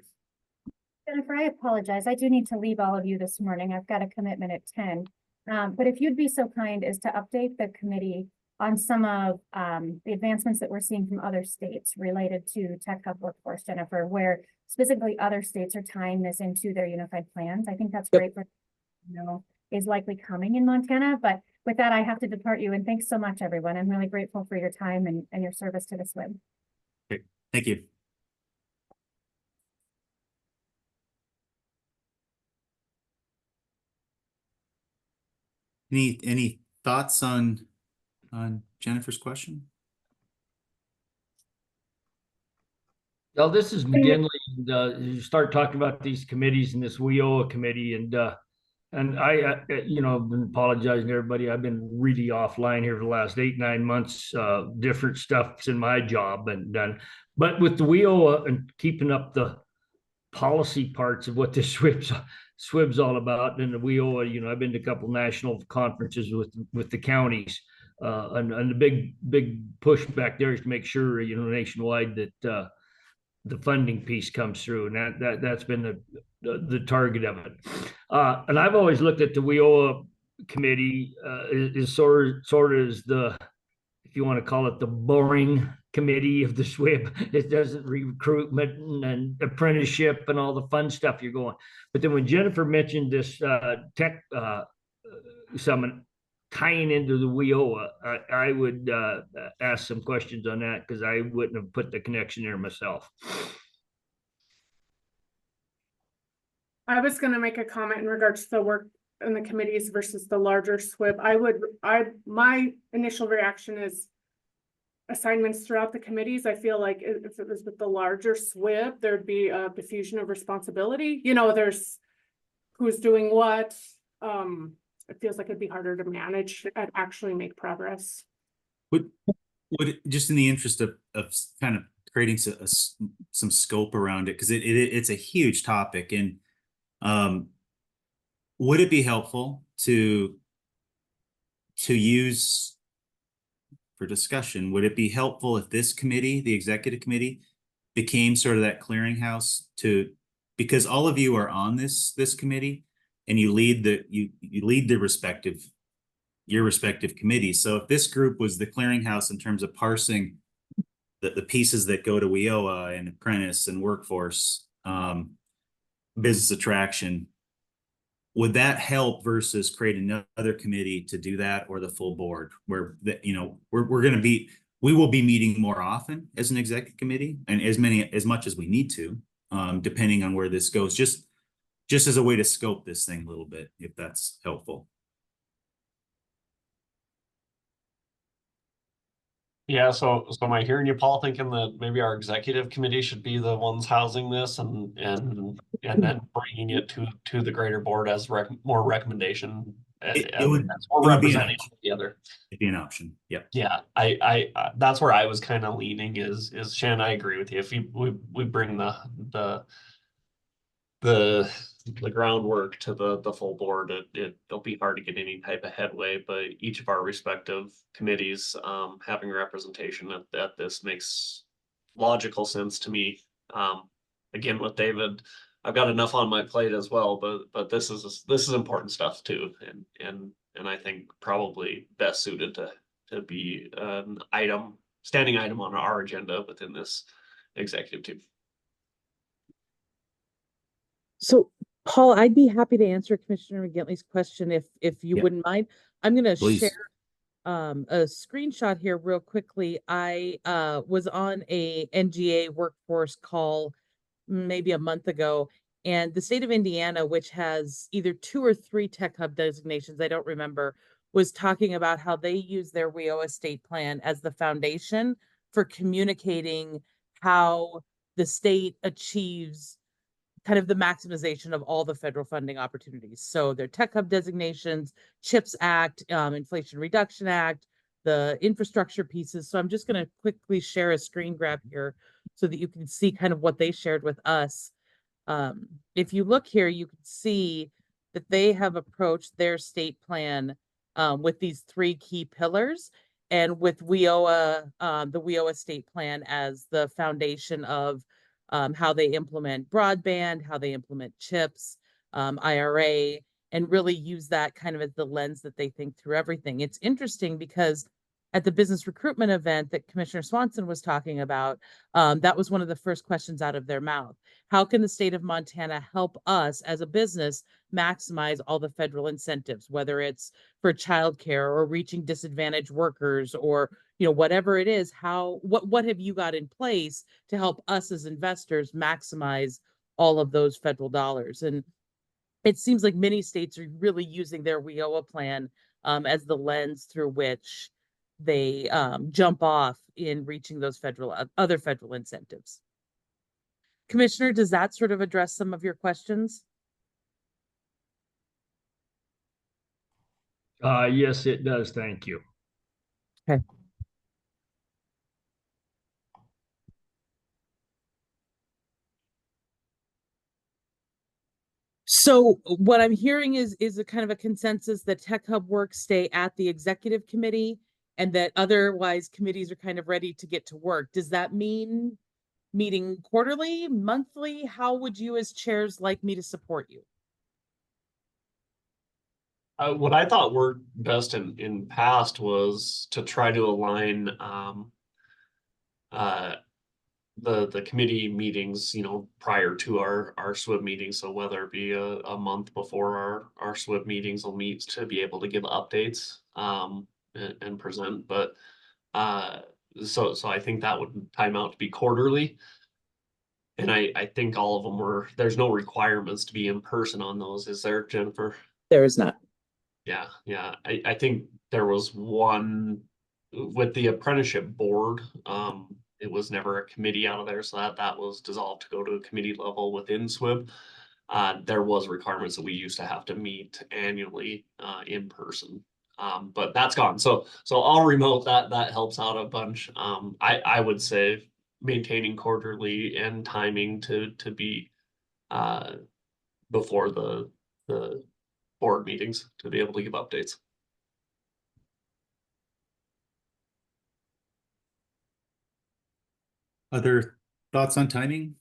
Jennifer, I apologize. I do need to leave all of you this morning. I've got a commitment at 10. But if you'd be so kind as to update the committee on some of the advancements that we're seeing from other states related to Tech Hub workforce, Jennifer, where specifically other states are tying this into their unified plans. I think that's great for, you know, is likely coming in Montana. But with that, I have to depart you. And thanks so much, everyone. I'm really grateful for your time and your service to the SWIB. Okay. Thank you. Any thoughts on Jennifer's question? Well, this is McGinley. You start talking about these committees and this WIOA committee, and I, you know, been apologizing to everybody. I've been really offline here for the last 8-9 months. Different stuff's in my job and done, but with the WIOA and keeping up the policy parts of what this SWIB's all about, and the WIOA, you know, I've been to a couple national conferences with the counties, and the big push back there is to make sure, you know, nationwide that the funding piece comes through, and that's been the target of it. And I've always looked at the WIOA committee is sort of as the, if you want to call it, the boring committee of the SWIB. It doesn't recruitment and apprenticeship and all the fun stuff you're going. But then when Jennifer mentioned this tech summit tying into the WIOA, I would ask some questions on that, because I wouldn't have put the connection there myself. I was going to make a comment in regards to the work in the committees versus the larger SWIB. My initial reaction is assignments throughout the committees. I feel like if it was with the larger SWIB, there'd be a diffusion of responsibility. You know, there's who's doing what. It feels like it'd be harder to manage and actually make progress. Would just in the interest of kind of creating some scope around it, because it's a huge topic, and would it be helpful to use for discussion? Would it be helpful if this committee, the executive committee, became sort of that clearinghouse because all of you are on this committee, and you lead the respective your respective committees. So if this group was the clearinghouse in terms of parsing the pieces that go to WIOA and apprentice and workforce, business attraction, would that help versus create another committee to do that, or the full board where that, you know, we will be meeting more often as an executive committee and as much as we need to, depending on where this goes, just as a way to scope this thing a little bit, if that's helpful. Yeah, so am I hearing you, Paul, thinking that maybe our executive committee should be the ones housing this and then bringing it to the greater board as more recommendation It would more be an representing option. the other. It'd be an option. Yep. Yeah, I that's where I was kind of leaning is Shannon, I agree with you. If we bring the groundwork to the full board, it'll be hard to get any type of headway, but each of our respective committees having representation at this makes logical sense to me. Again, with David, I've got enough on my plate as well, but this is important stuff too, and I think probably best suited to be an standing item on our agenda within this executive team. So, Paul, I'd be happy to answer Commissioner McGinley's question if you Yep. wouldn't mind. I'm going to Please. share a screenshot here real quickly. I was on a NGA workforce call maybe a month ago, and the state of Indiana, which has either 2 or 3 tech hub designations, I don't remember, was talking about how they use their WIOA state plan as the foundation for communicating how the state achieves kind of the maximization of all the federal funding opportunities. So their tech hub designations, CHIPS Act, Inflation Reduction Act, the infrastructure pieces. So I'm just going to quickly share a screen grab here so that you can see kind of what they shared with us. If you look here, you can see that they have approached their state plan with these 3 key pillars, and with WIOA, the WIOA state plan as the foundation of how they implement broadband, how they implement CHIPS, IRA, and really use that kind of as the lens that they think through everything. It's interesting because at the business recruitment event that Commissioner Swanson was talking about, that was one of the first questions out of their mouth. How can the state of Montana help us as a business maximize all the federal incentives, whether it's for childcare or reaching disadvantaged workers or, you know, whatever it is? What have you got in place to help us as investors maximize all of those federal dollars? And it seems like many states are really using their WIOA plan as the lens through which they jump off in reaching those other federal incentives. Commissioner, does that sort of address some of your questions? Yes, it does. Thank you. Okay. So what I'm hearing is a kind of a consensus that Tech Hub work stay at the executive committee and that otherwise committees are kind of ready to get to work. Does that mean meeting quarterly, monthly? How would you as chairs like me to support you? What I thought worked best in past was to try to align the committee meetings, you know, prior to our SWIB meeting. So whether it be a month before our SWIB meetings will meet to be able to give updates and present. But so I think that would time out to be quarterly. And I think all of them there's no requirements to be in person on those, is there, Jennifer? There is not. Yeah. I think there was one with the apprenticeship board. It was never a committee out of there, so that was dissolved to go to a committee level within SWIB. There was requirements that we used to have to meet annually in person. But that's gone. So all remote, that helps out a bunch. I would say maintaining quarterly and timing to be before the board meetings to be able to give updates. Other thoughts on timing?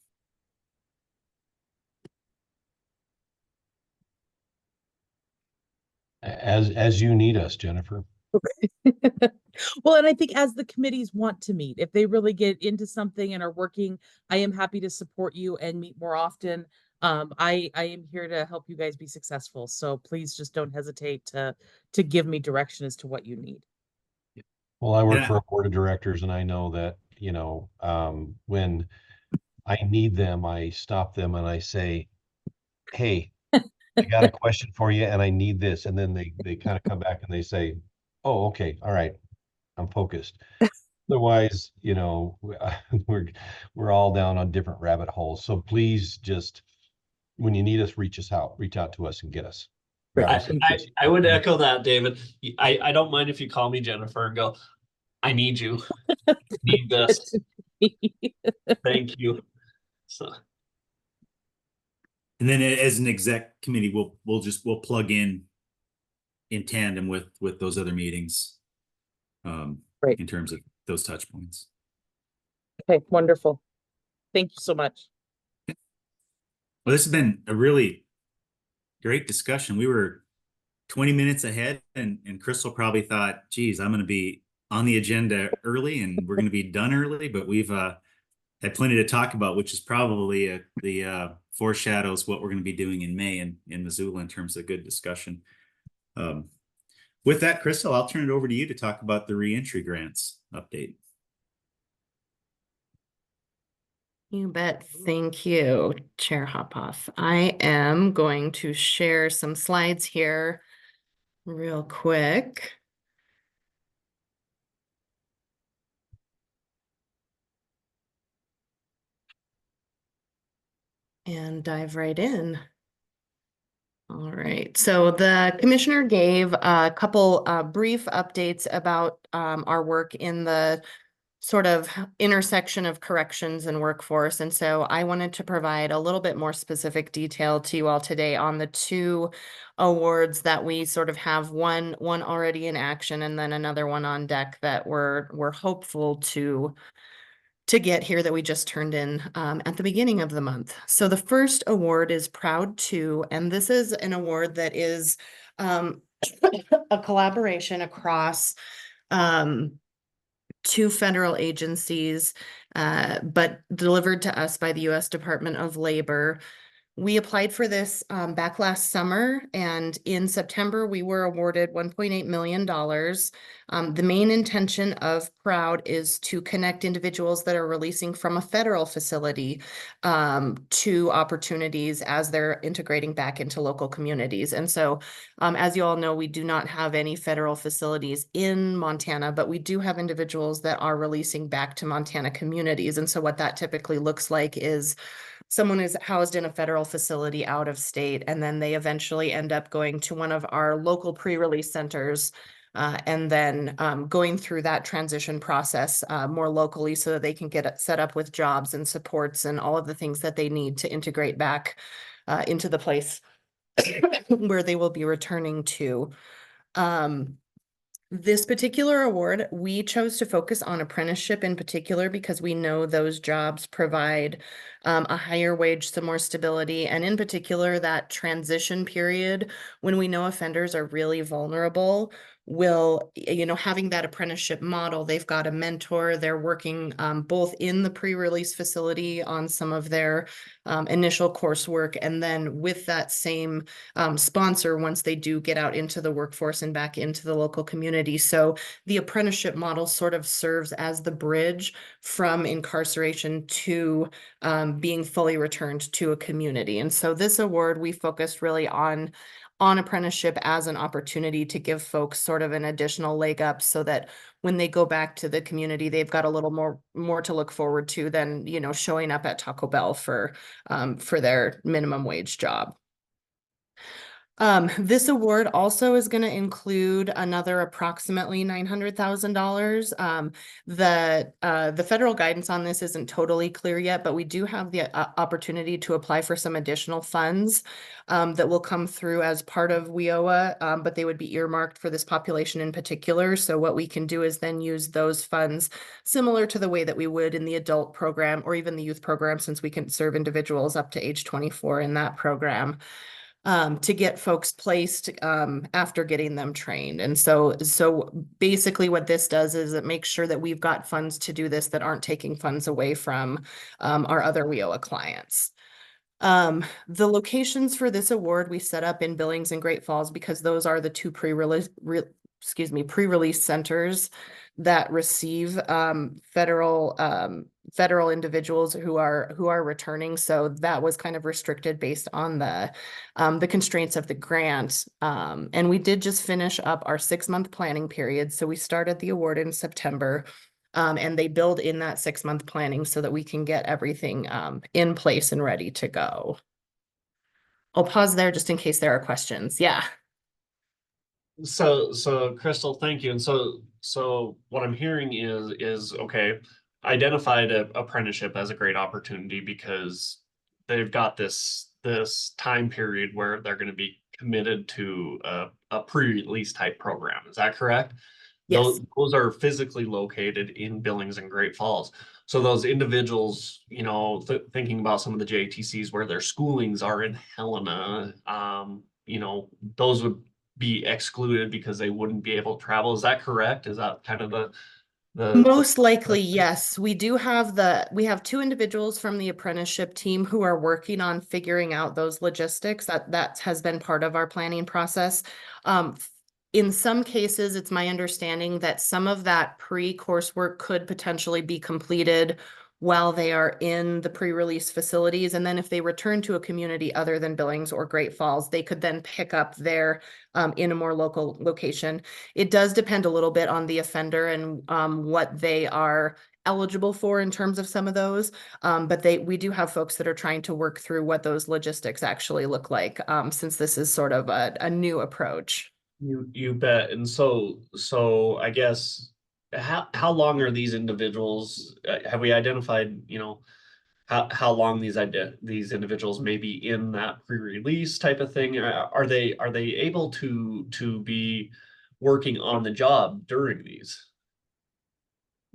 As you need us, Jennifer. Well, and I think as the committees want to meet, if they really get into something and are working, I am happy to support you and meet more often. I am here to help you guys be successful. So please just don't hesitate to give me direction as to what you need. Well, I work Yeah. for a board of directors and I know that, when I need them, I stop them and I say, hey, I got a question for you and I need this. And then they kind of come back and they say, oh, okay, all right, I'm focused. Otherwise, we're all down on different rabbit holes. So please just, when you need us, reach out to us and get us. Grab us and fix it. I would echo that, David. I don't mind if you call me Jennifer and go, I need you. I need this. Thank you. So And then as an exec committee, we'll plug in tandem with those other meetings. Great. In terms of those touch points. Okay, wonderful. Thank you so much. Well, this has been a really great discussion. We were 20 minutes ahead, and Crystal probably thought, geez, I'm going to be on the agenda early and we're going to be done early, but we've had plenty to talk about, which is probably the foreshadows what we're going to be doing in May in Missoula in terms of good discussion. With that, Crystal, I'll turn it over to you to talk about the reentry grants update. You bet. Thank you, Chair Hopoff. I am going to share some slides here real quick. And dive right in. All right, so the commissioner gave a couple brief updates about our work in the sort of intersection of corrections and workforce. And so I wanted to provide a little bit more specific detail to you all today on the two awards that we sort of have one already in action and then another one on deck that we're hopeful to get here that we just turned in at the beginning of the month. So the first award is Proud 2, and this is an award that is a collaboration across two federal agencies, but delivered to us by the U.S. Department of Labor. We applied for this back last summer, and in September, we were awarded $1.8 million. The main intention of Proud is to connect individuals that are releasing from a federal facility to opportunities as they're integrating back into local communities. And so, as you all know, we do not have any federal facilities in Montana, but we do have individuals that are releasing back to Montana communities. And so what that typically looks like is someone is housed in a federal facility out of state, and then they eventually end up going to one of our local pre-release centers and then going through that transition process more locally so that they can get set up with jobs and supports and all of the things that they need to integrate back into the place where they will be returning to. This particular award, we chose to focus on apprenticeship in particular because we know those jobs provide a higher wage, some more stability, and in particular that transition period when we know offenders are really vulnerable will, having that apprenticeship model, they've got a mentor, they're working both in the pre-release facility on some of their initial coursework, and then with that same sponsor once they do get out into the workforce and back into the local community. So the apprenticeship model sort of serves as the bridge from incarceration to being fully returned to a community. And so this award, we focused really on apprenticeship as an opportunity to give folks sort of an additional leg up so that when they go back to the community, they've got a little more to look forward to than, showing up at Taco Bell for their minimum wage job. This award also is going to include another approximately $900,000. The federal guidance on this isn't totally clear yet, but we do have the opportunity to apply for some additional funds that will come through as part of WIOA, but they would be earmarked for this population in particular. So what we can do is then use those funds similar to the way that we would in the adult program or even the youth program, since we can serve individuals up to age 24 in that program. to get folks placed after getting them trained. And so basically what this does is it makes sure that we've got funds to do this that aren't taking funds away from our other WIOA clients. The locations for this award we set up in Billings and Great Falls because those are the two pre-release centers that receive federal individuals who are returning. So that was kind of restricted based on the constraints of the grant. And we did just finish up our 6-month planning period. So we started the award in September. And they build in that 6-month planning so that we can get everything in place and ready to go. I'll pause there just in case there are questions. Yeah. So Crystal, thank you. And so what I'm hearing is okay, identified apprenticeship as a great opportunity because they've got this time period where they're going to be committed to a pre-release type program. Is that correct? Yes. Those are physically located in Billings and Great Falls. So those individuals, you know, thinking about some of the JTCs where their schoolings are in Helena, you know, those would be excluded because they wouldn't be able to travel. Is that correct? Is that kind of the Most likely, yes. We have 2 individuals from the apprenticeship team who are working on figuring out those logistics. That has been part of our planning process. In some cases, it's my understanding that some of that pre-coursework could potentially be completed while they are in the pre-release facilities. And then if they return to a community other than Billings or Great Falls, they could then pick up there in a more local location. It does depend a little bit on the offender and what they are eligible for in terms of some of those. But we do have folks that are trying to work through what those logistics actually look like since this is sort of a new approach. You bet. And so I guess how long are these individuals? Have we identified, you know, how long these individuals may be in that pre-release type of thing? Are they able to be working on the job during these?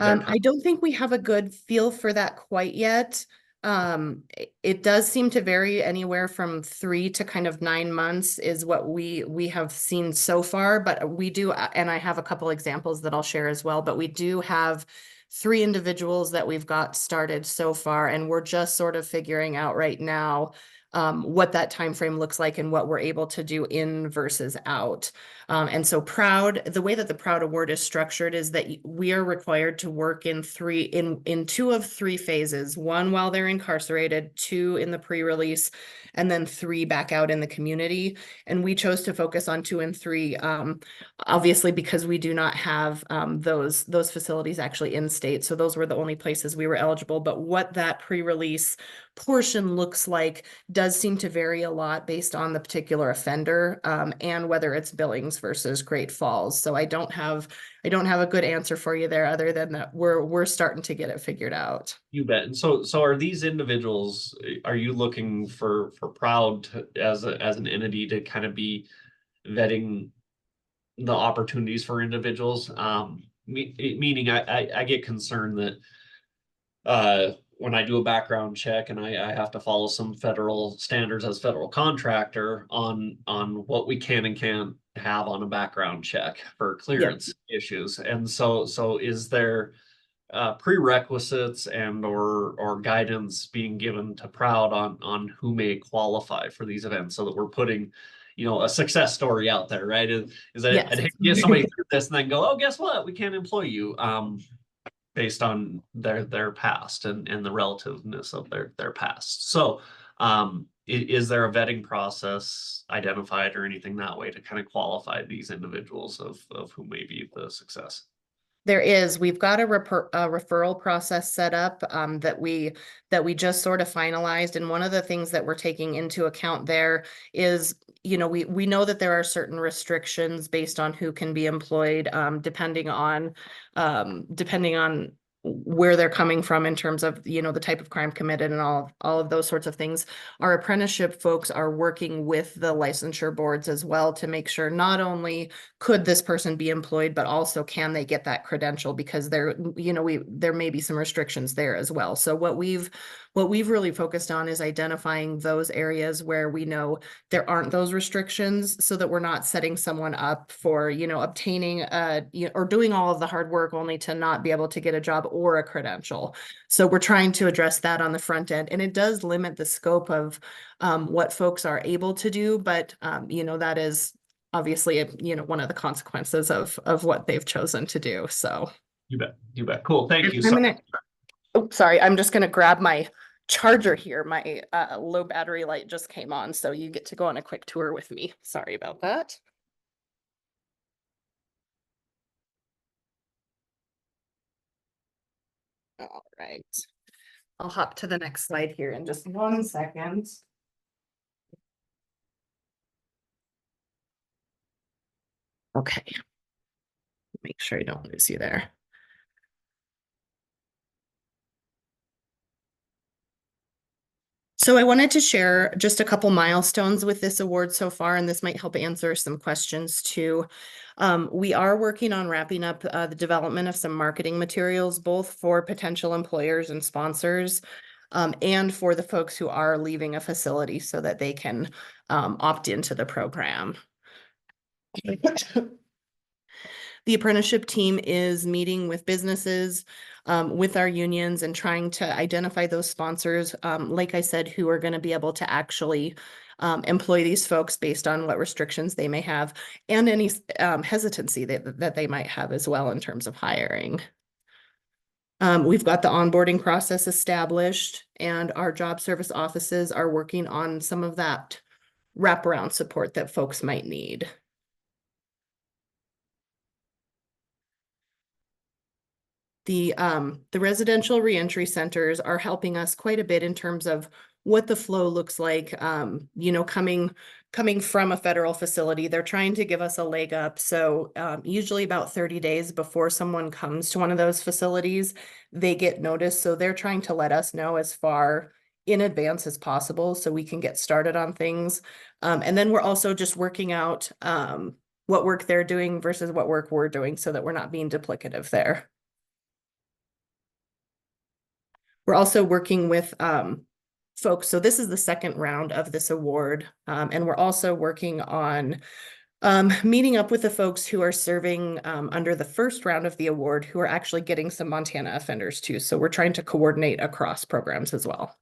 I don't think we have a good feel for that quite yet. It does seem to vary anywhere from 3 to kind of 9 months is what we have seen so far, but we do, and I have a couple examples that I'll share as well, but we do have 3 individuals that we've got started so far, and we're just sort of figuring out right now what that time frame looks like and what we're able to do in versus out. And so the way that the Proud Award is structured is that we are required to work in 2 of 3 phases, 1 while they're incarcerated, 2 in the pre-release, and then 3 back out in the community. And we chose to focus on 2 and 3, obviously because we do not have those facilities actually in state. So those were the only places we were eligible. But what that pre-release portion looks like does seem to vary a lot based on the particular offender and whether it's Billings versus Great Falls. So I don't have a good answer for you there other than that we're starting to get it figured out. You bet. And so are these individuals, are you looking for Proud as an entity to kind of be vetting the opportunities for individuals? Meaning I get concerned that when I do a background check and I have to follow some federal standards as federal contractor on what we can and can't have on a background check for clearance issues. And so is there prerequisites and or guidance being given to Proud on who may qualify for these events so that we're putting, you know, a success story out there, right? Is that Yes. I'd hate to get somebody through this and then go, oh, guess what? We can't employ you. Based on their past and the relativeness of their past. So is there a vetting process identified or anything that way to kind of qualify these individuals of who may be the success? There is. We've got a referral process set up that we just sort of finalized. And one of the things that we're taking into account there is, you know, we know that there are certain restrictions based on who can be employed, depending on where they're coming from in terms of, you know, the type of crime committed and all of those sorts of things. Our apprenticeship folks are working with the licensure boards as well to make sure not only could this person be employed, but also can they get that credential, because there may be some restrictions there as well. So what we've What we've really focused on is identifying those areas where we know there aren't those restrictions, so that we're not setting someone up for, obtaining or doing all of the hard work only to not be able to get a job or a credential. So we're trying to address that on the front end, and it does limit the scope of what folks are able to do, but that is obviously, one of the consequences of what they've chosen to do. So You bet. Cool. Thank you. I'm gonna, oh, sorry, I'm just gonna grab my charger here. My low battery light just came on, so you get to go on a quick tour with me. Sorry about that. All right. I'll hop to the next slide here in just 1 second. Okay. Make sure I don't lose you there. So I wanted to share just a couple milestones with this award so far, and this might help answer some questions too. We are working on wrapping up the development of some marketing materials, both for potential employers and sponsors, and for the folks who are leaving a facility so that they can opt into the program. The apprenticeship team is meeting with businesses, with our unions, and trying to identify those sponsors, like I said, who are going to be able to actually employ these folks based on what restrictions they may have, and any hesitancy that they might have as well in terms of hiring. We've got the onboarding process established, and our job service offices are working on some of that wraparound support that folks might need. The residential reentry centers are helping us quite a bit in terms of what the flow looks like, coming from a federal facility. They're trying to give us a leg up. So usually about 30 days before someone comes to one of those facilities, they get notice. So they're trying to let us know as far in advance as possible so we can get started on things. And then we're also just working out what work they're doing versus what work we're doing so that we're not being duplicative there. We're also working with folks. So this is the second round of this award. And we're also working on meeting up with the folks who are serving under the first round of the award, who are actually getting some Montana offenders too. So we're trying to coordinate across programs as well.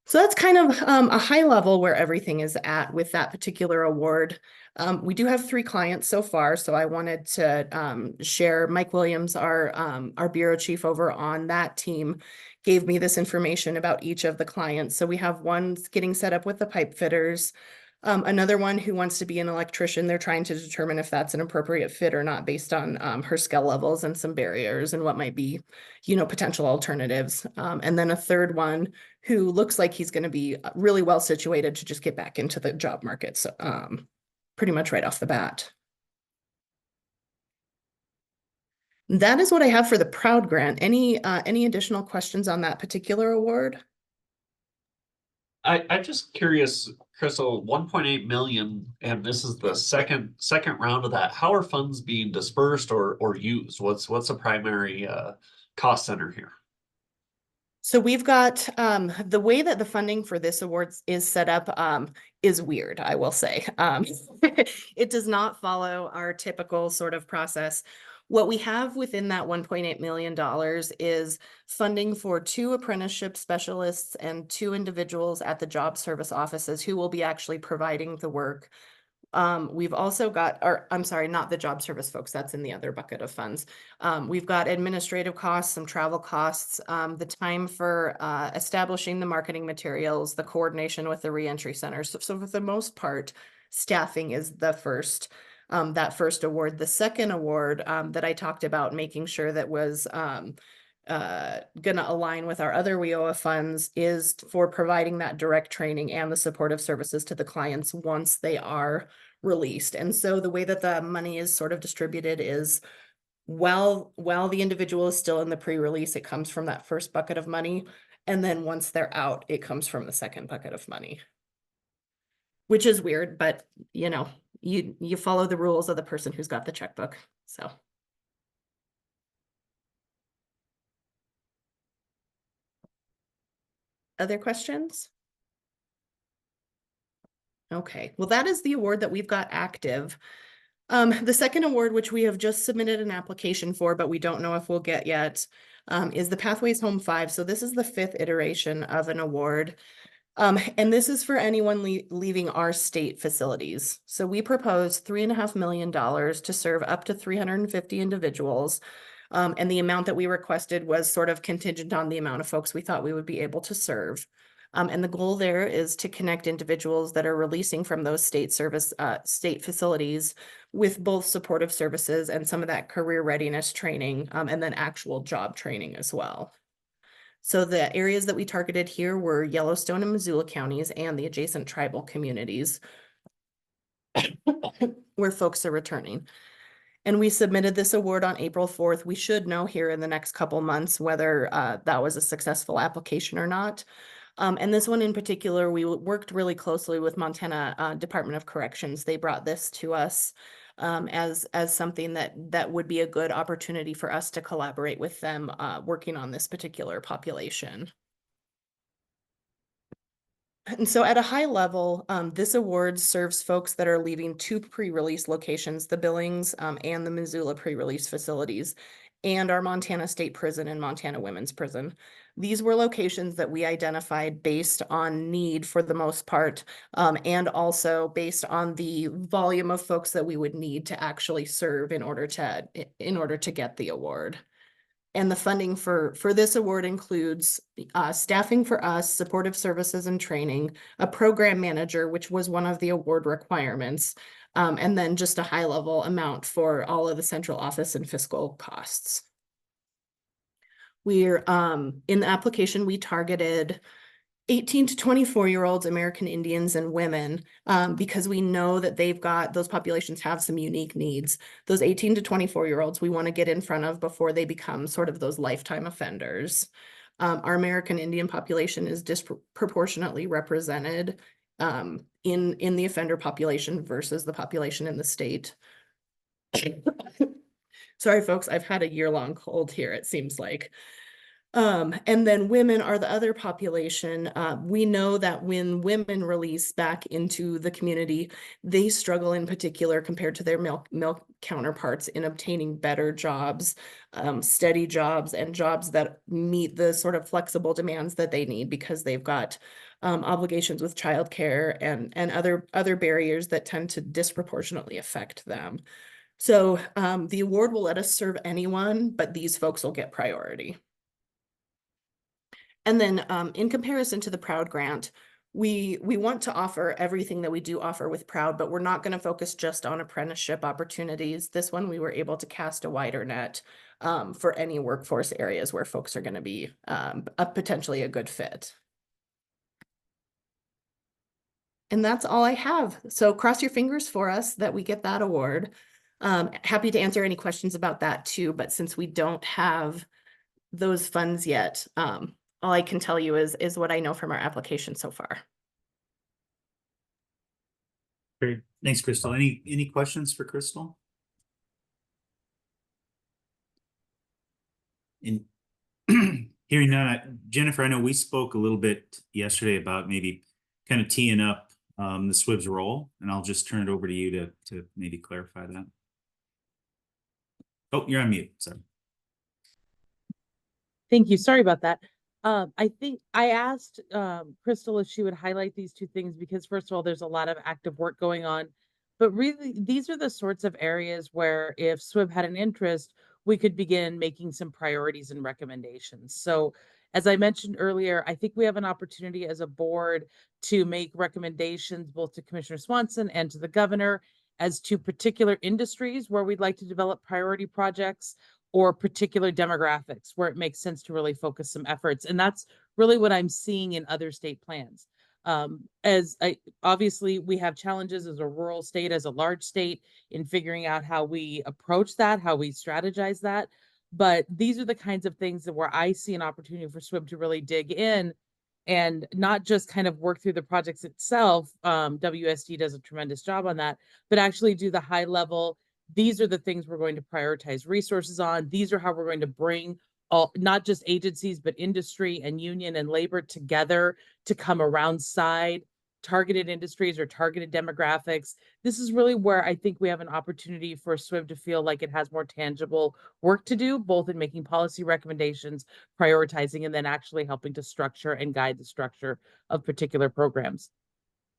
So that's kind of a high level where everything is at with that particular award. We do have 3 clients so far, so I wanted to share. Mike Williams, our bureau chief over on that team, gave me this information about each of the clients. So we have one getting set up with the pipe fitters, another one who wants to be an electrician. They're trying to determine if that's an appropriate fit or not based on her skill levels and some barriers and what might be, potential alternatives. And then a third one who looks like he's going to be really well situated to just get back into the job market. So pretty much right off the bat. That is what I have for the Proud Grant. Any additional questions on that particular award? I'm just curious, Crystal, 1.8 million, and this is the second round of that. How are funds being dispersed or used? What's the primary cost center here? So we've got the way that the funding for this award is set up is weird, I will say. It does not follow our typical sort of process. What we have within that $1.8 million is funding for 2 apprenticeship specialists and 2 individuals at the job service offices who will be actually providing the work. We've also got, I'm sorry, not the job service folks, that's in the other bucket of funds. We've got administrative costs, some travel costs, the time for establishing the marketing materials, the coordination with the reentry centers. So for the most part, staffing is the first, that first award. The second award that I talked about making sure that was going to align with our other WIOA funds is for providing that direct training and the supportive services to the clients once they are released. And so the way that the money is sort of distributed is while the individual is still in the pre-release, it comes from that first bucket of money. And then once they're out, it comes from the second bucket of money, which is weird, but you follow the rules of the person who's got the checkbook. So. Other questions? Okay, well, that is the award that we've got active. The second award, which we have just submitted an application for, but we don't know if we'll get yet, is the Pathways Home 5. So this is the 5th iteration of an award. And this is for anyone leaving our state facilities. So we propose $3.5 million to serve up to 350 individuals. And the amount that we requested was sort of contingent on the amount of folks we thought we would be able to serve. And the goal there is to connect individuals that are releasing from those state facilities with both supportive services and some of that career readiness training, and then actual job training as well. So the areas that we targeted here were Yellowstone and Missoula counties and the adjacent tribal communities where folks are returning. And we submitted this award on April 4th. We should know here in the next couple months whether that was a successful application or not. And this one in particular, we worked really closely with Montana Department of Corrections. They brought this to us as something that would be a good opportunity for us to collaborate with them working on this particular population. And so at a high level, this award serves folks that are leaving 2 pre-release locations, the Billings and the Missoula pre-release facilities, and our Montana State Prison and Montana Women's Prison. These were locations that we identified based on need for the most part, and also based on the volume of folks that we would need to actually serve in order to get the award. And the funding for this award includes staffing for us, supportive services and training, a program manager, which was one of the award requirements, and then just a high level amount for all of the central office and fiscal costs. We're in the application, we targeted 18 to 24-year-olds, American Indians and women, because we know that those populations have some unique needs. Those 18 to 24-year-olds we want to get in front of before they become sort of those lifetime offenders. Our American Indian population is disproportionately represented in the offender population versus the population in the state. Sorry, folks, I've had a year-long cold here, it seems like. And then women are the other population. We know that when women release back into the community, they struggle in particular compared to their male counterparts in obtaining better jobs, steady jobs, and jobs that meet the sort of flexible demands that they need because they've got obligations with childcare and other barriers that tend to disproportionately affect them. So the award will let us serve anyone, but these folks will get priority. And then in comparison to the PROUD grant, we want to offer everything that we do offer with PROUD, but we're not going to focus just on apprenticeship opportunities. This one, we were able to cast a wider net for any workforce areas where folks are going to be potentially a good fit. And that's all I have. So cross your fingers for us that we get that award. Happy to answer any questions about that too, but since we don't have those funds yet, all I can tell you is what I know from our application so far. Great. Thanks, Crystal. Any questions for Crystal? In hearing none, Jennifer, I know we spoke a little bit yesterday about maybe kind of teeing up the SWIB's role, and I'll just turn it over to you to maybe clarify that. Oh, you're on mute. Sorry. Thank you. Sorry about that. I think I asked Crystal if she would highlight these 2 things because first of all, there's a lot of active work going on, but really these are the sorts of areas where if SWIB had an interest, we could begin making some priorities and recommendations. So as I mentioned earlier, I think we have an opportunity as a board to make recommendations both to Commissioner Swanson and to the governor as to particular industries where we'd like to develop priority projects or particular demographics where it makes sense to really focus some efforts. And that's really what I'm seeing in other state plans. Obviously we have challenges as a rural state, as a large state in figuring out how we approach that, how we strategize that. But these are the kinds of things that where I see an opportunity for SWIB to really dig in and not just kind of work through the projects itself. WSD does a tremendous job on that, but actually do the high level. These are the things we're going to prioritize resources on. These are how we're going to bring all, not just agencies, but industry and union and labor together to come around side targeted industries or targeted demographics. This is really where I think we have an opportunity for SWIB to feel like it has more tangible work to do, both in making policy recommendations, prioritizing, and then actually helping to structure and guide the structure of particular programs.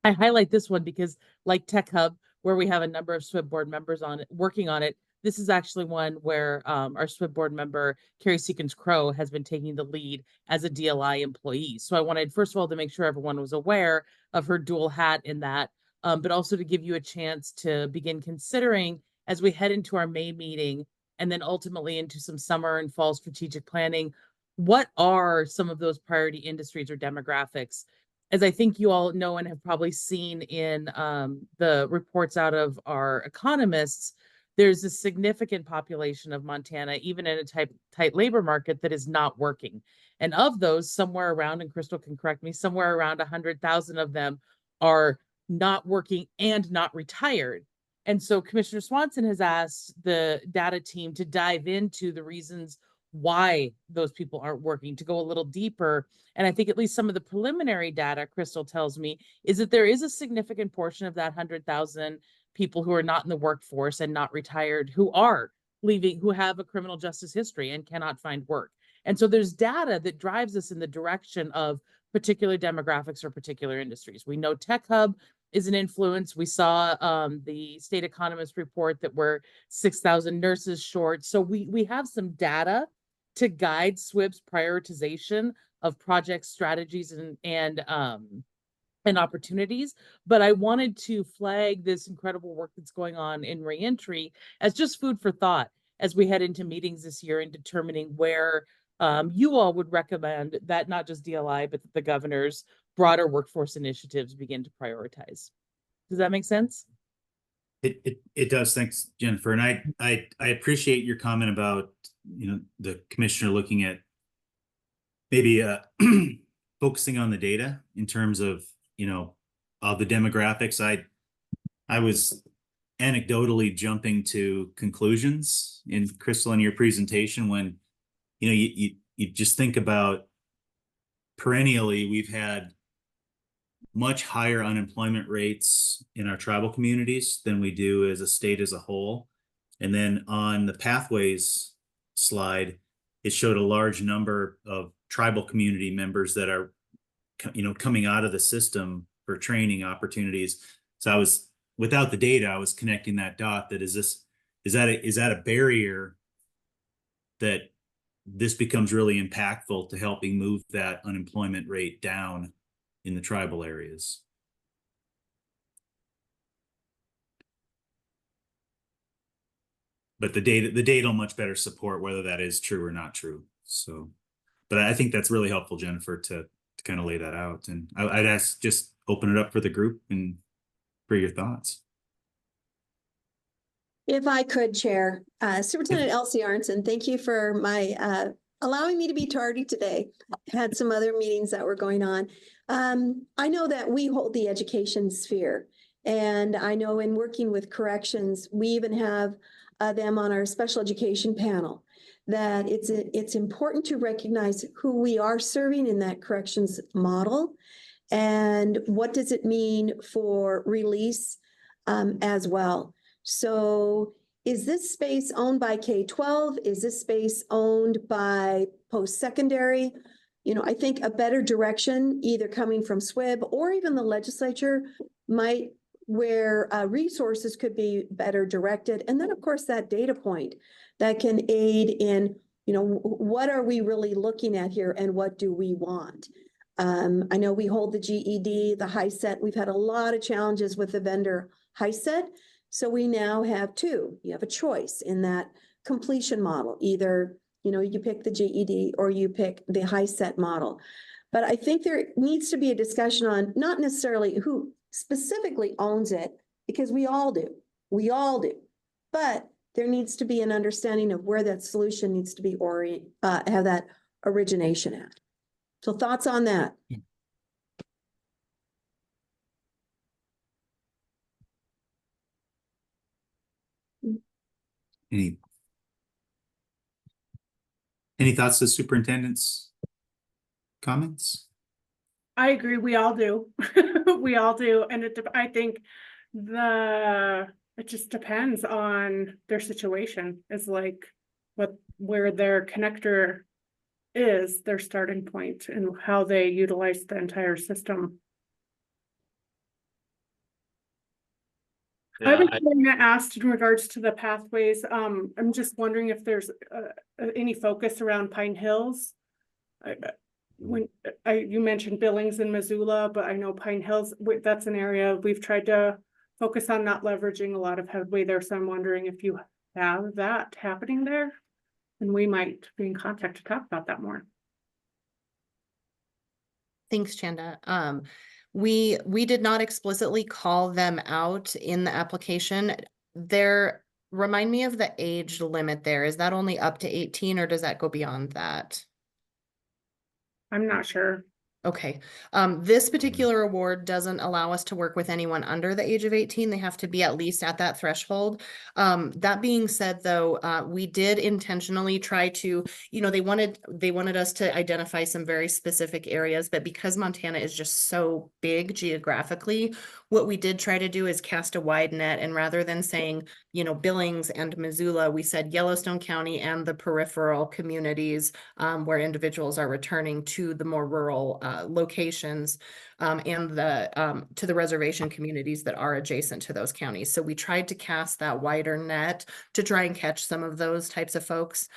I highlight this one because, like Tech Hub, where we have a number of SWIB board members on it, working on it, this is actually one where our SWIB board member, Carrie Seekins Crow, has been taking the lead as a DLI employee. So I wanted, first of all, to make sure everyone was aware of her dual hat in that, but also to give you a chance to begin considering as we head into our May meeting and then ultimately into some summer and fall strategic planning, what are some of those priority industries or demographics? As I think you all know and have probably seen in the reports out of our economists, there's a significant population of Montana, even in a tight labor market, that is not working. And of those, somewhere around, and Crystal can correct me, somewhere around 100,000 of them are not working and not retired. And so Commissioner Swanson has asked the data team to dive into the reasons why those people aren't working, to go a little deeper. And I think at least some of the preliminary data, Crystal tells me, is that there is a significant portion of that 100,000 people who are not in the workforce and not retired, who are leaving, who have a criminal justice history and cannot find work. And so there's data that drives us in the direction of particular demographics or particular industries. We know Tech Hub is an influence. We saw the state economist report that we're 6,000 nurses short. So we have some data to guide SWIB's prioritization of projects, strategies, and opportunities. But I wanted to flag this incredible work that's going on in reentry as just food for thought as we head into meetings this year in determining where you all would recommend that not just DLI, but the governor's broader workforce initiatives begin to prioritize. Does that make sense? It does. Thanks, Jennifer. And I appreciate your comment about, the commissioner looking at maybe focusing on the data in terms of, the demographics. I was anecdotally jumping to conclusions in Crystal in your presentation when, you just think about perennially, we've had much higher unemployment rates in our tribal communities than we do as a state as a whole. And then on the pathways slide, it showed a large number of tribal community members that are, coming out of the system for training opportunities. So I was, without the data, I was connecting that dot. That is that a barrier that this becomes really impactful to helping move that unemployment rate down in the tribal areas? But the data will much better support whether that is true or not true. So, but I think that's really helpful, Jennifer, to kind of lay that out. And I'd ask, just open it up for the group and for your thoughts. If I could, Chair, Superintendent Elsie Arnson, thank you for my allowing me to be tardy today. Had some other meetings that were going on. I know that we hold the education sphere, and I know in working with corrections, we even have them on our special education panel, that it's important to recognize who we are serving in that corrections model and what does it mean for release as well. So is this space owned by K-12? Is this space owned by post-secondary? I think a better direction, either coming from SWIB or even the legislature, might, where resources could be better directed. And then, of course, that data point that can aid in, what are we really looking at here and what do we want? I know we hold the GED, the HiSET. We've had a lot of challenges with the vendor HiSET. So we now have two. You have a choice in that completion model. Either, you pick the GED or you pick the HiSET model. But I think there needs to be a discussion on not necessarily who specifically owns it, because we all do. But there needs to be an understanding of where that solution needs to be have that origination at. So thoughts on that? Any? Any thoughts to superintendent's comments? I agree, we all do. We all do, and I think it just depends on their situation, is like where their connector is, their starting point, and how they utilize the entire system. I Yeah, was going to ask in regards to the pathways, I'm just wondering if there's any focus around Pine Hills. You mentioned Billings and Missoula, but I know Pine Hills, that's an area we've tried to focus on not leveraging a lot of headway there. So I'm wondering if you have that happening there, and we might be in contact to talk about that more. Thanks, Chanda. We did not explicitly call them out in the application. Remind me of the age limit there. Is that only up to 18 or does that go beyond that? I'm not sure. Okay. This particular award doesn't allow us to work with anyone under the age of 18. They have to be at least at that threshold. That being said, though, we did intentionally try to, they wanted us to identify some very specific areas, but because Montana is just so big geographically, what we did try to do is cast a wide net, and rather than saying, Billings and Missoula, we said Yellowstone County and the peripheral communities where individuals are returning to the more rural locations and to the reservation communities that are adjacent to those counties. So we tried to cast that wider net to try and catch some of those types of folks.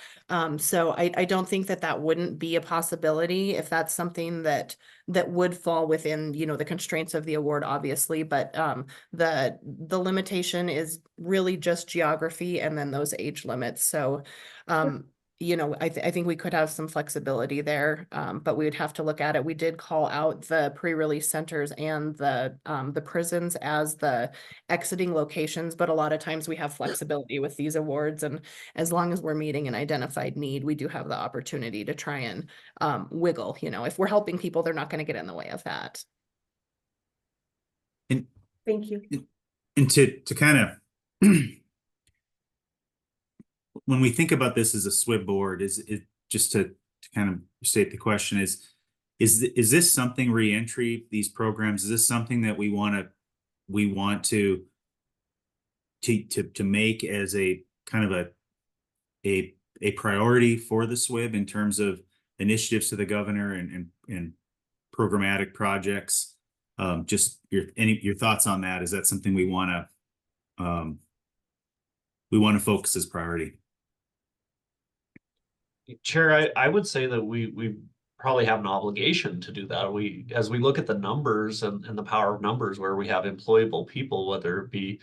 So I don't think that wouldn't be a possibility if that's something that would fall within, the constraints of the award, obviously, but the limitation is really just geography and then those age limits. So I think we could have some flexibility there, but we would have to look at it. We did call out the pre-release centers and the prisons as the exiting locations, but a lot of times we have flexibility with these awards, and as long as we're meeting an identified need, we do have the opportunity to try and wiggle. If we're helping people, they're not going to get in the way of that. And Thank you. And to kind of when we think about this as a SWIB board, is it just to kind of state the question is this something reentry, these programs, is this something that we want to make as a kind of a priority for the SWIB in terms of initiatives to the governor and programmatic projects? Just your thoughts on that. Is that something we want to focus as priority? Chair, I would say that we probably have an obligation to do that. As we look at the numbers and the power of numbers, where we have employable people, whether it be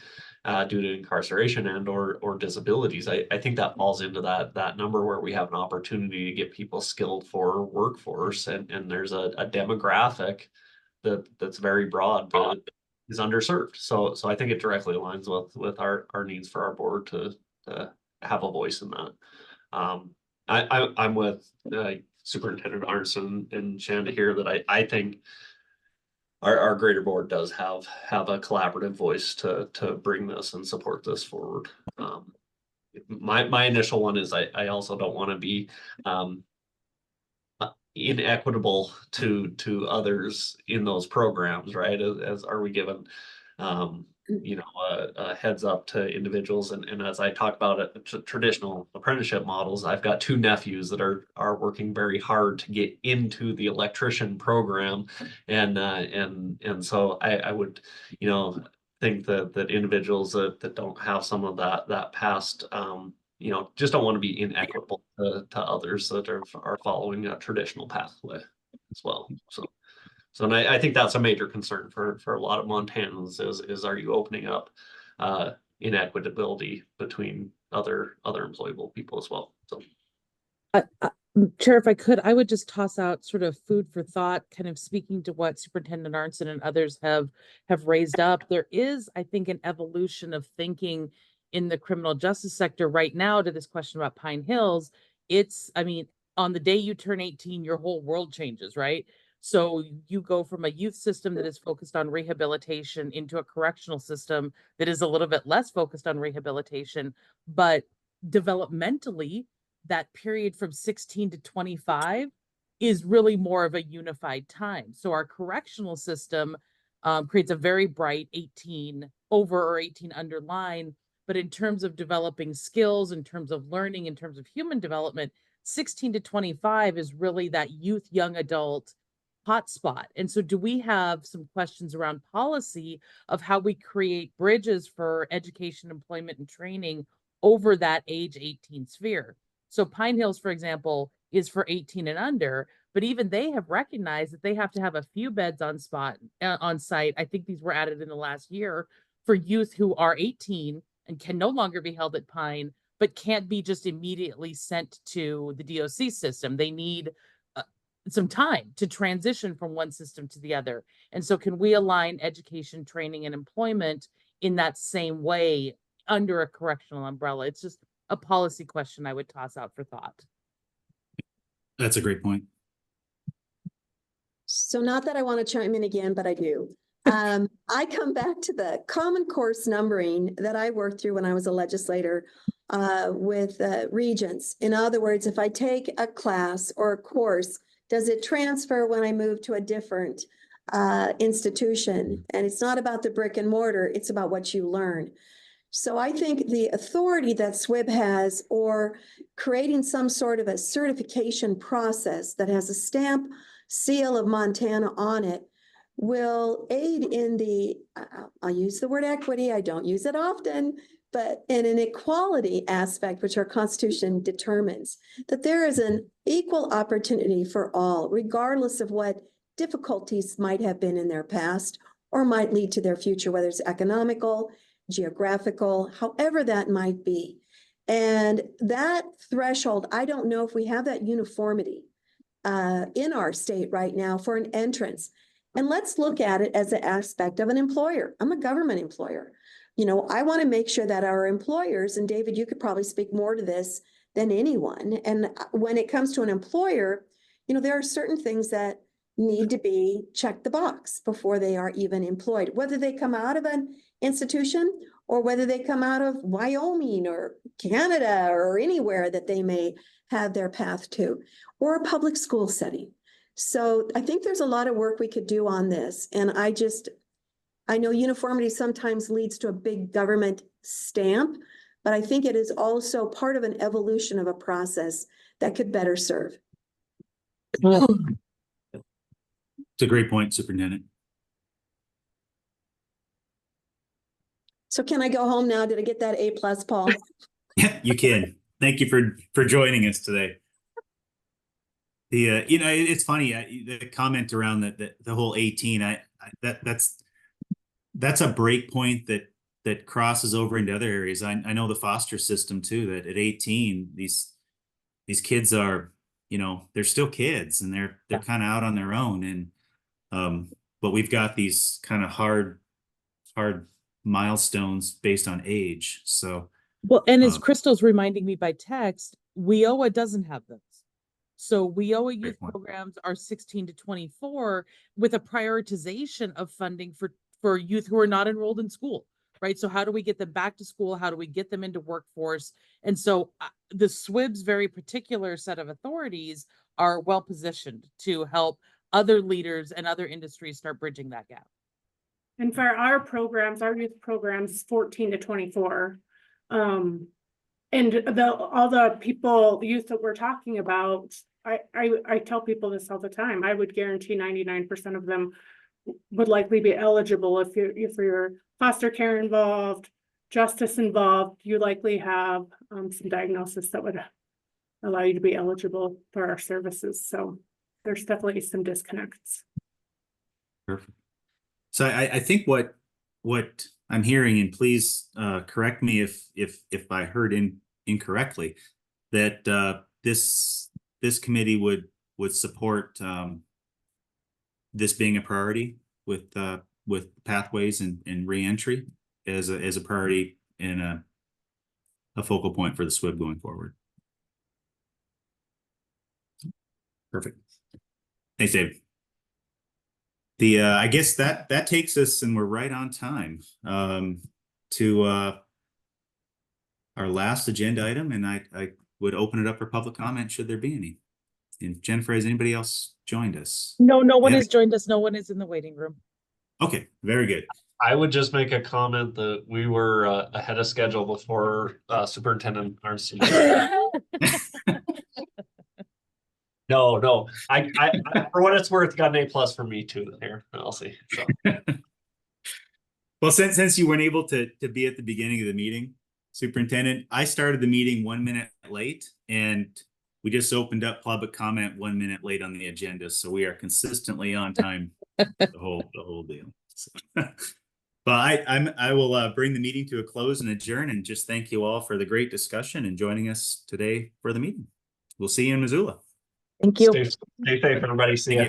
due to incarceration and or disabilities, I think that falls into that number where we have an opportunity to get people skilled for workforce, and there's a demographic that's very broad that is underserved. So I think it directly aligns with our needs for our board to have a voice in that. I'm with Superintendent Arnson and Shanda here that I think our greater board does have a collaborative voice to bring this and support this forward. My initial one is I also don't want to be inequitable to others in those programs, right? As are we given a heads up to individuals, and as I talk about it, traditional apprenticeship models, I've got two nephews that are working very hard to get into the electrician program, and so I would think that individuals that don't have some of that past just don't want to be inequitable to others that are following a traditional pathway as well. So and I think that's a major concern for a lot of Montanans is are you opening up inequitability between other employable people as well. So Chair, if I could, I would just toss out sort of food for thought, kind of speaking to what Superintendent Arnson and others have raised up. There is, I think, an evolution of thinking in the criminal justice sector right now to this question about Pine Hills. On the day you turn 18, your whole world changes, right? So you go from a youth system that is focused on rehabilitation into a correctional system that is a little bit less focused on rehabilitation, but developmentally, that period from 16 to 25 is really more of a unified time. So our correctional system creates a very bright 18 over or 18 under line. But in terms of developing skills, in terms of learning, in terms of human development, 16 to 25 is really that youth, young adult hotspot. And so do we have some questions around policy of how we create bridges for education, employment, and training over that age 18 sphere? So Pine Hills, for example, is for 18 and under, but even they have recognized that they have to have a few beds on site. I think these were added in the last year for youth who are 18 and can no longer be held at Pine, but can't be just immediately sent to the DOC system. They need some time to transition from one system to the other. And so can we align education, training, and employment in that same way under a correctional umbrella? It's just a policy question I would toss out for thought. That's a great point. So not that I want to chime in again, but I do. I come back to the common course numbering that I worked through when I was a legislator with regents. In other words, if I take a class or a course, does it transfer when I move to a different institution? And it's not about the brick and mortar, it's about what you learn. So I think the authority that SWIB has, or creating some sort of a certification process that has a stamp seal of Montana on it, will aid in the, I'll use the word equity, I don't use it often, but in an equality aspect, which our Constitution determines, that there is an equal opportunity for all, regardless of what difficulties might have been in their past or might lead to their future, whether it's economical, geographical, however that might be. And that threshold, I don't know if we have that uniformity in our state right now for an entrance. And let's look at it as an aspect of an employer. I'm a government employer. You know, I want to make sure that our employers, and David, you could probably speak more to this than anyone. And when it comes to an employer, you know, there are certain things that need to be checked the box before they are even employed, whether they come out of an institution or whether they come out of Wyoming or Canada or anywhere that they may have their path to, or a public school setting. So I think there's a lot of work we could do on this. And I know uniformity sometimes leads to a big government stamp, but I think it is also part of an evolution of a process that could better serve. It's a great point, Superintendent. So can I go home now? Did I get that A+, Paul? Yeah, you can. Thank you for joining us today. The you know, it's funny, the comment around the whole 18, that's a break point that crosses over into other areas. I know the foster system too, that at 18 these kids are, you know, they're still kids and they're kind of out on their own. And but we've got these kind of hard milestones based on age. So well, and as Crystal's reminding me by text, WIOA doesn't have those. So WIOA youth programs are 16 to 24 with a prioritization of funding for youth who are not enrolled in school, right? So how do we get them back to school? How do we get them into workforce? And so the SWIB's very particular set of authorities are well positioned to help other leaders and other industries start bridging that gap. And for our programs, our youth programs, 14 to 24. And all the youth that we're talking about, I tell people this all the time. I would guarantee 99% of them would likely be eligible if you're foster care involved, justice involved. You likely have some diagnosis that would allow you to be eligible for our services. So there's definitely some disconnects. Perfect. So I think what I'm hearing, and please correct me if I heard incorrectly, that this committee would support this being a priority with pathways and reentry as a priority and a focal point for the SWIB going forward. Perfect. Thanks, Dave. I guess that takes us, and we're right on time, to our last agenda item. And I would open it up for public comment should there be any. And Jennifer, has anybody else joined us? No, no one Yeah. has joined us. No one is in the waiting room. Okay, very good. I would just make a comment that we were ahead of schedule before Superintendent Arnstein. No, I for what it's worth, got an A+ for me too here. I'll see. So Well, since you weren't able to be at the beginning of the meeting, Superintendent, I started the meeting 1 minute late, and we just opened up public comment 1 minute late on the agenda, so we are consistently on time the whole deal. So, but I will bring the meeting to a close and adjourn, and just thank you all for the great discussion and joining us today for the meeting. We'll see you in Missoula. Thank you. stay safe, everybody. See ya.